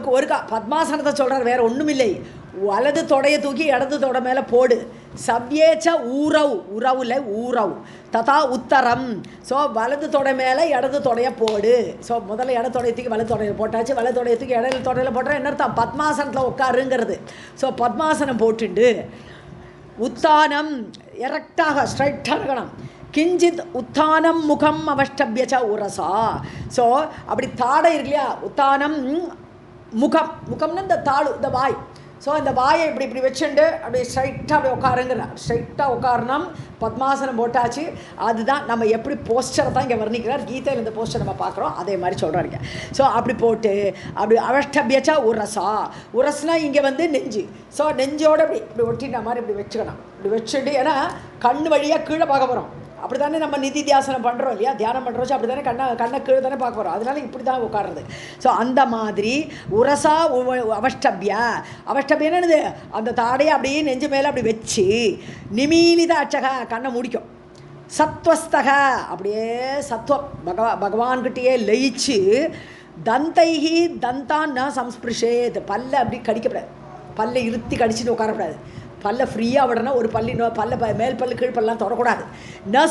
பத்மாசனத்தை சொல்கிறார், வேறு ஒன்றும் இல்லை. வலது தொடையை தூக்கி இடது தொடை மேலே போடு. சவ்யேச்ச உறவுல ஊரவ் ததா உத்தரம். ஸோ வலது தொடை மேலே இடது தொடையை போடு. ஸோ முதல்ல இடது தொடையை தூக்கி வலது தொடையில் போட்டாச்சு, வலது தொடையை தூக்கி இடது தொடையில் போட்டால் என்ன அர்த்தம்? பத்மாசனத்தில் உட்காருங்கிறது. ஸோ பத்மாசனம் போட்டுண்டு உத்தானம் எரெக்டாக ஸ்ட்ரைட்டாக இருக்கணும். கிஞ்சித் உத்தானம் முகம் அவஷ்டபியச்ச உரசா. ஸோ அப்படி தாடை இருக்கு இல்லையா, உத்தானம் முகம்னு இந்த தாளு, இந்த வாய். ஸோ இந்த வாயை இப்படி வச்சுண்டு அப்படி ஸ்ட்ரைட்டாக அப்படி உட்காருங்கிற, ஸ்ட்ரைட்டாக உட்காரணும். பத்மாசனம் போட்டாச்சு. அதுதான் நம்ம எப்படி போஸ்டரை தான் இங்கே வர்ணிக்கிறார். கீதையில் இந்த போஸ்டர் நம்ம பார்க்குறோம், அதே மாதிரி சொல்கிறாருங்க. ஸோ அப்படி போட்டு அப்படி அவஷ்டபியச்சா உரஸ்னால் இங்கே வந்து நெஞ்சு. ஸோ நெஞ்சோடு இப்படி ஒட்டின மாதிரி இப்படி வச்சுக்கணும். இப்படி வச்சுட்டு, ஏன்னா கண் வழியாக கீழே பார்க்க போகிறோம். அப்படி தானே நம்ம நிதி தியாசனம் பண்ணுறோம் இல்லையா, தியானம் பண்ணுறோம். அப்படி தானே கண்ணை கீழே தானே பார்க்க போகிறோம். அதனால இப்படி தான் உட்காருறது. ஸோ அந்த மாதிரி உரசா அவஷ்டபியன்னு என்னது, அந்த தாடையை அப்படியே நெஞ்சு மேலே அப்படி வச்சு நிமீலித அச்சக, கண்ணை முடிக்கும். சத்வஸ்தக, அப்படியே சத்வம் பகவான்கிட்டயே லயிச்சு. தந்தைஹி தந்தான் சம்ஸ்பிருஷேத், பல்ல அப்படி கடிக்கப்படாது, பல்லை இருத்தி கடிச்சிட்டு உட்காரக்கூடாது. பல்ல ஃப்ரீயாக விடணும். ஒரு பல்லு பல்ல மேல் பல்லு கீழ் பல்லாம் தொடக்கூடாது.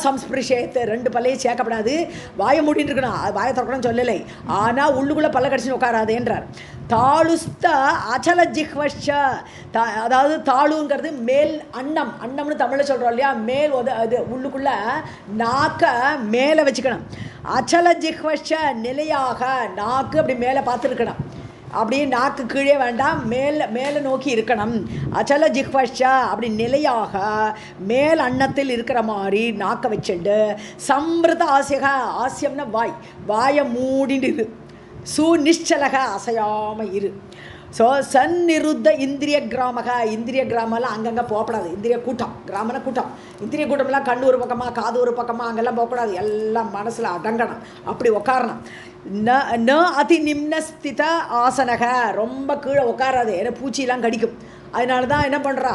சம்ஸ்பிருஷேத்து, 2 பல்லையும் சேர்க்கப்படாது. வாயை மூடிட்டு இருக்கணும், வாயை திறக்கணும்னு சொல்லலை. ஆனால் உள்ளுக்குள்ளே பல்ல கடிச்சுன்னு உட்காராதேன்றார். தாளுஸ்த அச்சல ஜிஹ்வஷ, அதாவது தாளுங்கிறது மேல் அன்னம்னு தமிழில் சொல்கிறோம் இல்லையா, மேல் அது உள்ளுக்குள்ளே நாக்க மேலே வச்சுக்கணும். அச்சல ஜிஹ்வஷ, நிலையாக நாக்கு அப்படி மேலே பார்த்துருக்கணும். அப்படியே நாக்கு கீழே வேண்டாம், மேலே நோக்கி இருக்கணும். அச்சல ஜிஹ்வஷா, அப்படி நிலையாக மேல் அன்னத்தில் இருக்கிற மாதிரி நாக்க வச்சுண்டு. சம்பிரத ஆசியம்னா வாயை மூடிட்டு இரு. சுநிச்சலக, அசையாமல் இரு. ஸோ சந்நிருத்த இந்திரிய கிராமெல்லாம் அங்கங்கே போகக்கூடாது. இந்திரிய கூட்டம், கிராமன கூட்டம், இந்திரிய கூட்டம்லாம் கண்ணு ஒரு பக்கமாக காது ஒரு பக்கமாக அங்கெல்லாம் போகக்கூடாது. எல்லாம் மனசில் அடங்கணும், அப்படி உட்காரணும். ந அதி நிம்னஸ்தித ஆசனக, ரொம்ப கீழே உட்காராது, ஏன்னா பூச்சியெல்லாம் கடிக்கும். அதனால தான் என்ன பண்ணுறா,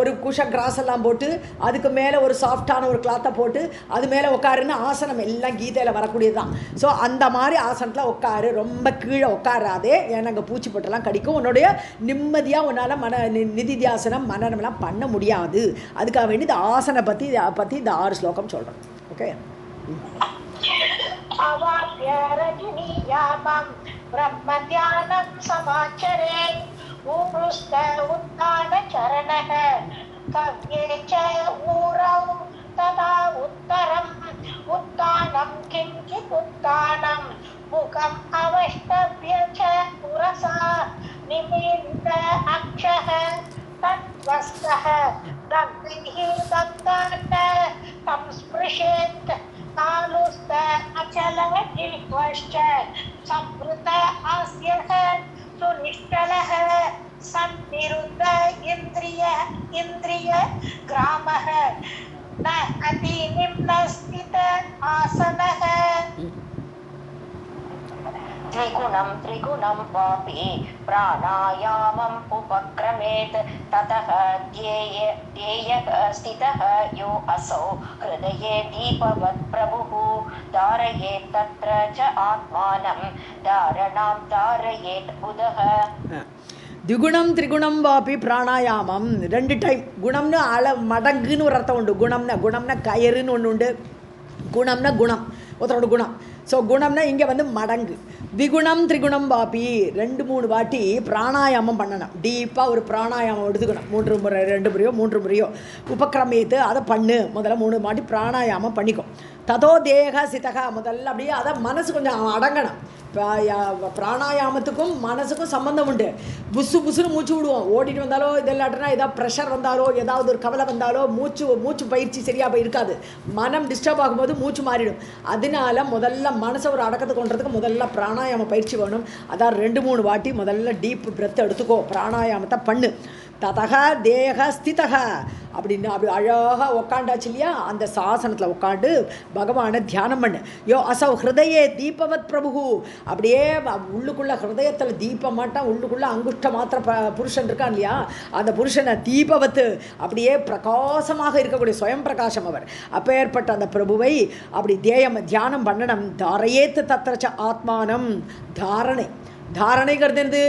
ஒரு கிராஸ் எல்லாம் போட்டு அதுக்கு மேலே ஒரு சாஃப்டான ஒரு கிளாத்தை போட்டு அது மேலே உட்காருன்னு ஆசனம் எல்லாம் கீதையில் வரக்கூடியது தான். ஸோ அந்த மாதிரி ஆசனத்தில் உட்காரு, ரொம்ப கீழே உட்காராதே, ஏன்னா அங்கே பூச்சி போட்டெல்லாம் கடிக்கும். உன்னுடைய நிம்மதியாக உன்னால் நிதித்தியாசனம் மனநம்லாம் பண்ண முடியாது. அதுக்காக வேண்டி இந்த ஆசனை பற்றி இந்த 6 ஸ்லோகம் சொல்கிறோம். ஓகே. அவாப்ய ரஜினியாமம் பிரம்ம தியானம் சமாச்சரே ஊருஸ்த உத்தான சரணக கவ்யேச்ச ஊரவ் ததா உத்தரம் உத்தானம் கிஞ்சித் உத்தானம் முகம் அவஷ்டப்ய ச புரசா நிமீலித அக்ஷஹ தத்வஸ்தஹ தக்திஹி தத்தான சம்ஸ்பிருஷேத் தாலுஸ்த அச்சல ஜிஹ்வஷ்ச சம்ப்ருத ஆஸ்யஹ சுநிஷ்டலஹ சந்நிருத்த இந்திரிய கிராமஹ ந அதி நிம்னஸ்தித ஆசனஹ. त्रिगुणं वापि प्राणायामम् उपक्रमेत् ततः ध्येयः स्थितः यो असौ हृदये दीपवत् प्रभुः धारयेत् तत्र च आत्मानं धारणां धारयेत् बुधः. திகுணம் திரிகுணம் வாப்பி பிராணாயாமம் 2 டைம். குணம்னு மடங்குன்னு ஒரு அர்த்தம் உண்டு. குணம்னா கயறுன்னு ஒன்று உண்டு. குணம்னா குணம், ஒருத்தரோட குணம். ஸோ குணம்னா இங்கே வந்து மடங்கு. திகுணம் திரிகுணம் வாப்பி 2-3 வாட்டி பிராணாயாமம் பண்ணணும். டீப்பாக ஒரு பிராணாயாமம் எடுத்துக்கணும். 3 முறை 2 முறையோ 3 முறையோ உபக்கிரமேத்து அதை பண்ணு. முதல்ல 3 வாட்டி பிராணாயாமம் பண்ணிக்கும். ததோ தேக சிதக முதல்ல அப்படியே அதை மனசு கொஞ்சம் அடங்கணும். பிராணாயாமத்துக்கும் மனசுக்கும் சம்பந்தம் உண்டு. புசு புசுன்னு மூச்சு விடுவோம், ஓடிட்டு வந்தாலோ இதெல்லாட்டனா ஏதாவது ப்ரெஷர் வந்தாலோ ஏதாவது ஒரு கவலை வந்தாலோ மூச்சு பயிற்சி சரியாக இருக்காது, மனம் டிஸ்டர்ப் ஆகும்போது மூச்சு மாறிடும். அதனால முதல்ல மனசை ஒரு அடக்கத்துக்கு கொண்டதுக்கு முதல்ல பிராணாயாம பயிற்சி வேணும். அதான் 2-3 வாட்டி முதல்ல டீப் பிரெத் எடுத்துக்கோ, பிராணாயாமத்தை பண்ணு. ததக தேக ஸ்திதக அப்படின்னு அப்படி அழகாக உக்காண்டாச்சு இல்லையா, அந்த சாசனத்தில் உட்காந்து பகவானை தியானம் பண்ணு. யோ அசௌ ஹிருதயே தீபவத் பிரபு, அப்படியே உள்ளுக்குள்ளே ஹிருதயத்தில் தீபம் மாட்டான், உள்ளுக்குள்ளே அங்குஷ்ட மாத்திர புருஷன் இருக்கான் இல்லையா, அந்த புருஷனை தீபவத்து அப்படியே பிரகாசமாக இருக்கக்கூடிய ஸ்வயம் பிரகாசம் அவர். அப்பேற்பட்ட அந்த பிரபுவை அப்படி தியானம் பண்ணணும். தாரையேத்து தத்திரச்ச ஆத்மானம், தாரணைங்கிறது வந்து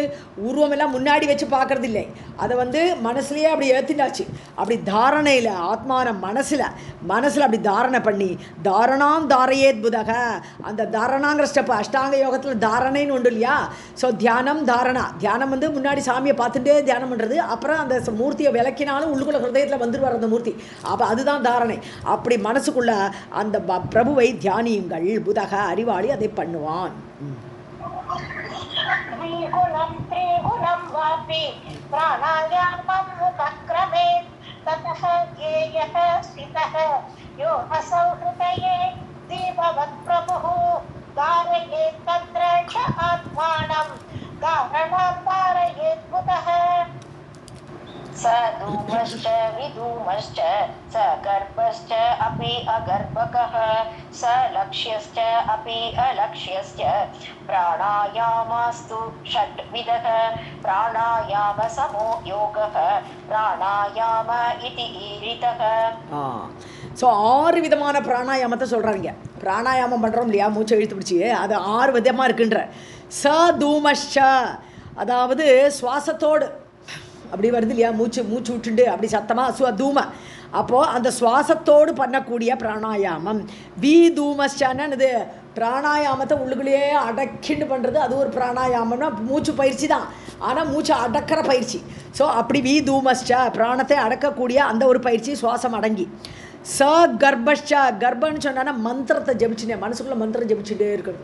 உருவமெல்லாம் முன்னாடி வச்சு பார்க்கறது இல்லை, அதை வந்து மனசுலேயே அப்படி ஏற்றினாச்சு. அப்படி தாரணையில் ஆத்மானம் மனசில் அப்படி தாரணை பண்ணி தாரணாம் தாரையேத் புதக, அந்த தாரணாங்கிற ஸ்டெப்பு அஷ்டாங்க யோகத்தில் தாரணைன்னு உண்டு இல்லையா. ஸோ தியானம் வந்து முன்னாடி சாமியை பார்த்துட்டே தியானம் பண்ணுறது, அப்புறம் அந்த மூர்த்தியை விளக்கினாலும் உள்ளுக்குள்ள ஹிருதயத்தில் வந்துடுவார் அந்த மூர்த்தி, அப்போ அதுதான் தாரணை. அப்படி மனசுக்குள்ள அந்த பிரபுவை தியானியுங்கள், புதக அறிவாளி அதை பண்ணுவான். त्रिगुणं वापि प्राणायामं उपक्रमे ततः ज्ञेयः स्थितः यो असौ हृदये दीपवत् प्रभुः धारयेत् तत्र च आत्मानं धारणां धारयेत् बुधः स धूमश्च विधूमश्च स गर्भश्च अपि अगर्भकः स लक्ष्यश्च अपि अलक्ष्यश्च प्राणायामास्तु षड्विधः प्राणायाम समो योगः प्राणायाम इति ईरितः. ஸோ 6 விதமான பிராணாயாமத்தை சொல்கிறாங்க. பிராணாயாமம் பண்ணுறோம் இல்லையா, மூச்சை இழுத்து பிடிச்சி, அது 6 விதமாக இருக்குன்ற. ச தூமஷ்ச, அதாவது சுவாசத்தோடு அப்படி வருது இல்லையா, மூச்சு விட்டுண்டு அப்படி சத்தமாக தூம, அப்போது அந்த சுவாசத்தோடு பண்ணக்கூடிய பிராணாயாமம். வி தூமஷ்சான்னு பிராணாயாமத்தை உள்ளுக்குள்ளேயே அடக்கிண்டு பண்ணுறது, அது ஒரு பிராணாயாமம்னா மூச்சு பயிற்சி தான், ஆனால் மூச்சு அடக்கிற பயிற்சி. ஸோ அப்படி வி தூமஷ்சா பிராணத்தை அடக்கக்கூடிய அந்த ஒரு பயிற்சி, சுவாசம் அடங்கி. ச கர்ப்பஷ்சா, கர்ப்பன்னு சொன்னா மந்திரத்தை ஜபிச்சுட்டே, மனசுக்குள்ளே மந்திரம் ஜபிச்சுட்டே இருக்கிறது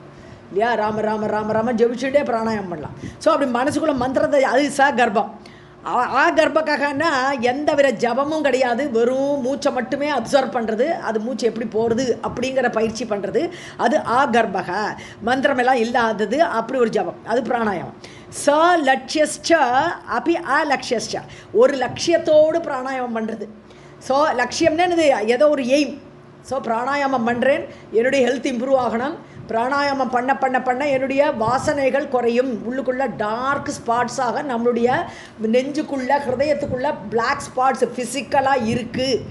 இல்லையா, ராம ராம ராம ராம ஜபிச்சுட்டே பிராணாயாமம் பண்ணலாம். ஸோ அப்படி மனசுக்குள்ளே மந்திரத்தை, அது ச கர்ப்பம். கர்ப்பகன்னா எந்த வித ஜபமும் கிடையாது, வெறும் மூச்சை மட்டுமே அப்சர்வ் பண்ணுறது, அது மூச்சு எப்படி போகிறது அப்படிங்கிற பயிற்சி பண்ணுறது, அது கர்ப்பக. மந்திரமெல்லாம் இல்லாதது, அப்படி ஒரு ஜபம், அது பிராணாயாமம். ச லட்சியஸ்ச அப்படி அலட்சியஸ்ச, ஒரு லட்சியத்தோடு பிராணாயாமம் பண்ணுறது. ஸோ லட்சியம்னா என்னது, ஏதோ ஒரு எய்ம். ஸோ பிராணாயாமம் பண்ணுறேன், என்னுடைய ஹெல்த் இம்ப்ரூவ் ஆகணும், பிராணாயாமம் பண்ண பண்ண பண்ண என்னுடைய வாசனைகள் குறையும், உள்ளுக்குள்ளே டார்க் ஸ்பாட்ஸாக நம்மளுடைய நெஞ்சுக்குள்ளே ஹிருதயத்துக்குள்ளே பிளாக் ஸ்பாட்ஸ் ஃபிசிக்கலாக இருக்குது,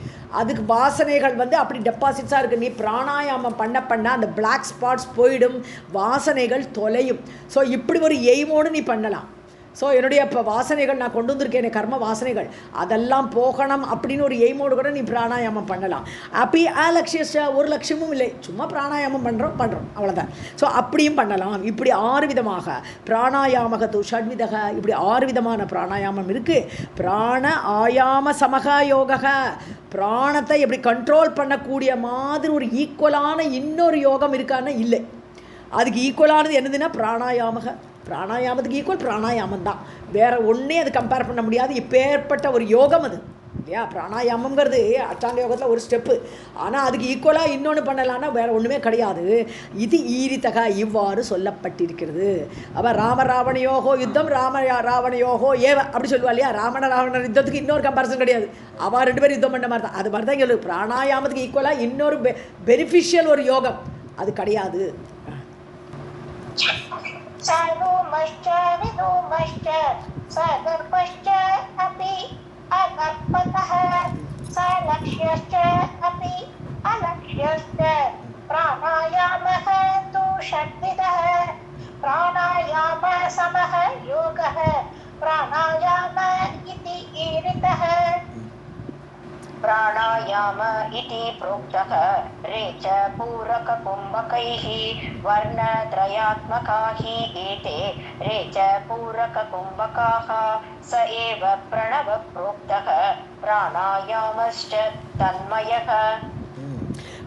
அதுக்கு வாசனைகள் வந்து அப்படி டெபாசிட்ஸாக இருக்குது. நீ பிராணாயாமம் பண்ண பண்ண அந்த பிளாக் ஸ்பாட்ஸ் போயிடும், வாசனைகள் தொலையும். ஸோ இப்படி ஒரு எய்மோடு நீ பண்ணலாம். ஸோ என்னுடைய இப்போ வாசனைகள் நான் கொண்டு வந்திருக்கேன், கர்ம வாசனைகள் அதெல்லாம் போகணும் அப்படின்னு ஒரு எய்மோடு கூட நீ பிராணாயாமம் பண்ணலாம். அப்படி அலட்சிய ஒரு லட்சியமும் இல்லை, சும்மா பிராணாயாமம் பண்ணுறோம் அவ்வளோதான். ஸோ அப்படியும் பண்ணலாம். இப்படி 6 விதமாக பிராணாயாமக ஷட்விதக, இப்படி 6 விதமான பிராணாயாமம் இருக்குது. பிராண ஆயாம சமக யோக, பிராணத்தை எப்படி கண்ட்ரோல் பண்ணக்கூடிய மாதிரி ஒரு ஈக்குவலான இன்னொரு யோகம் இருக்கான்னா இல்லை. அதுக்கு ஈக்குவலானது என்னதுன்னா பிராணாயாமத்துக்கு ஈக்குவல் பிராணாயாமம் தான், வேறு ஒன்றே அது கம்பேர் பண்ண முடியாது. இப்பேற்பட்ட ஒரு யோகம் அது இல்லையா. பிராணாயாமங்கிறது அஷ்டாங்க யோகத்தில் ஒரு ஸ்டெப்பு, ஆனால் அதுக்கு ஈக்குவலாக இன்னொன்று பண்ணலான்னா வேறு ஒன்றுமே கிடையாது. இது ஈரித்தக, இவ்வாறு சொல்லப்பட்டிருக்கிறது. அப்போ ராவணயோகோ யுத்தம் ராவணயோகோ ஏவ அப்படி சொல்லுவா இல்லையா. ராவண யுத்தத்துக்கு இன்னொரு கம்பேரிசன் கிடையாது, அவள் 2 பேரும் யுத்தம் பண்ண மாதிரி தான். அது மாதிரி தான் இங்கே பிராணாயாமத்துக்கு ஈக்குவலாக இன்னொரு பெனிஃபிஷியல் ஒரு யோகம் அது கிடையாது. साधूमश्च विधूमश्च सगर्भश्च अपि अगर्भतः सलक्ष्यश्च अपि अलक्ष्यश्च प्राणायामः तु षड्विधः प्राणायाम समः योगः प्राणायाम इति ईरितः प्राणायाम इति प्रोक्तः रेच पूरक कुम्भकैः वर्णत्रयात्मकाः एते रेच पूरक कुम्भकाः स एव प्रणव प्रोक्तः प्राणायामश्च तन्मयः.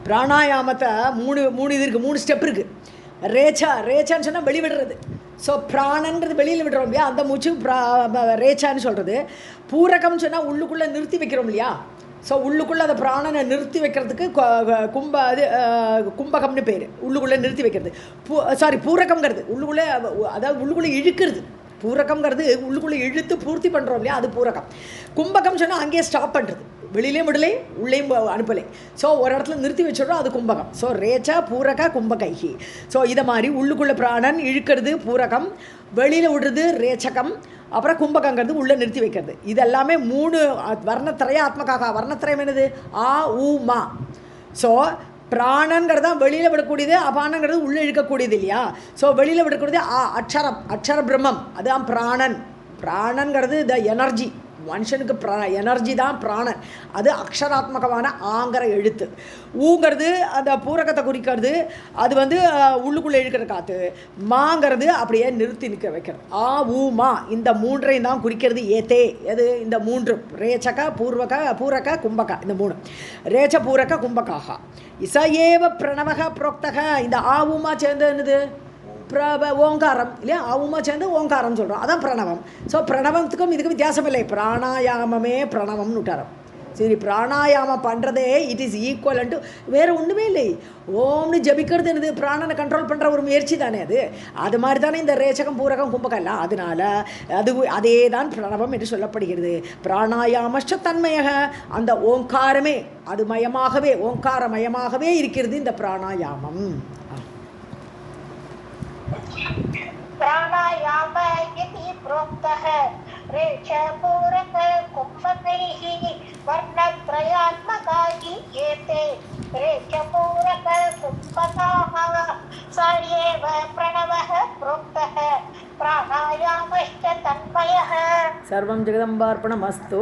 பிராணாயாமத்தை மூணு இது இருக்குது, 3 ஸ்டெப் இருக்குது. ரேச்சான்னு சொன்னால் வெளிவிடுறது. ஸோ பிராணன்றது வெளியில் விடுறோம் இல்லையா, அந்த மூச்சு ரேச்சான்னு சொல்கிறது. பூரகம்னு சொன்னால் உள்ளுக்குள்ளே நிறுத்தி வைக்கிறோம் இல்லையா. ஸோ உள்ளுக்குள்ளே அந்த பிராணனை நிறுத்தி வைக்கிறதுக்கு கும்பகம்னு பேர். உள்ளுக்குள்ளே நிறுத்தி வைக்கிறது. பூரகம்ங்கிறது உள்ளுக்குள்ளே, அதாவது உள்ளுக்குள்ளே இழுக்கிறது. பூரகம்ங்கிறது உள்ளுக்குள்ளே இழுத்து பூர்த்தி பண்ணுறோம் இல்லையா, அது பூரகம். கும்பகம் சொன்னால் அங்கேயே ஸ்டாப் பண்ணுறது, வெளியிலேயும் விடலை உள்ளேயும் அனுப்பலை. ஸோ ஒரு இடத்துல நிறுத்தி வச்சிடறோம், அது கும்பகம். ஸோ ரேச்சா பூரக கும்பகைஹி. ஸோ இதை மாதிரி உள்ளுக்குள்ளே பிராணன் இழுக்கிறது பூரகம், வெளியில் விடுறது ரேச்சகம், அப்புறம் கும்பகங்கிறது உள்ளே நிறுத்தி வைக்கிறது. இதெல்லாமே 3 வர்ணத்திரைய ஆத்மகாக. வர்ணத்திரயம் என்னது? ஆ ஊ மா. ஸோ பிராணங்கிறது தான் வெளியில் விடக்கூடியது, அபானங்கிறது உள்ளே இழுக்கக்கூடியது இல்லையா. ஸோ வெளியில் விடக்கூடியது அக்ஷர பிரம்மம், அதுதான் பிராணன். பிராணங்கிறது த எனர்ஜி, மனுஷனுக்கு எனர்ஜி தான் பிராணன். அது அக்ஷராத்மகமான ஆங்கிற எழுத்து. ஊங்கிறது அந்த பூரகத்தை குறிக்கிறது, அது உள்ளுக்குள்ளே இழுக்கிற காற்று. மாங்கிறது அப்படியே நிறுத்தி நிற்க வைக்கிறது. ஆ ஊ மா, இந்த 3ஐயும் தான் குறிக்கிறது. ஏத்தே எது? இந்த 3 ரேச்சக பூரக கும்பக, இந்த 3 ரேச்ச பூரக கும்பகாக. இசையேவ பிரணவக புரோக்தக. இந்த ஆ ஊமா சேர்ந்து என்னது? ஓங்காரம் இல்லையா. ஆவுமா சேர்ந்து ஓங்காரம் சொல்கிறோம், அதான் பிரணவம். ஸோ பிரணவத்துக்கும் இதுக்கு வித்தியாசம் இல்லை. பிராணாயாமமே பிரணவம்னு விட்டாரம். சரி, பிராணாயாமம் பண்ணுறதே இட் இஸ் ஈக்குவல் டு வேறு ஒன்றுமே இல்லை. ஓம்னு ஜபிக்கிறது என்னது? பிராணனை கண்ட்ரோல் பண்ணுற ஒரு முயற்சி தானே அது. அது மாதிரி தானே இந்த ரேச்சகம் பூரகம் கும்பகம் எல்லாம். அதனால அதே தான் பிரணவம் என்று சொல்லப்படுகிறது. பிராணாயாமச்ச தன்மயக, அந்த ஓங்காரமே அது மயமாகவே, ஓங்காரமயமாகவே இருக்கிறது இந்த பிராணாயாமம். प्राणायाम इति प्रोक्तः रेच पूरक कुम्भकैः वर्णत्रयात्मका एते रेच पूरक कुम्भकाः स एव प्रणवः प्रोक्तः प्राणायामश्च तन्मयः. सर्वं जगदम्बार्पणमस्तु.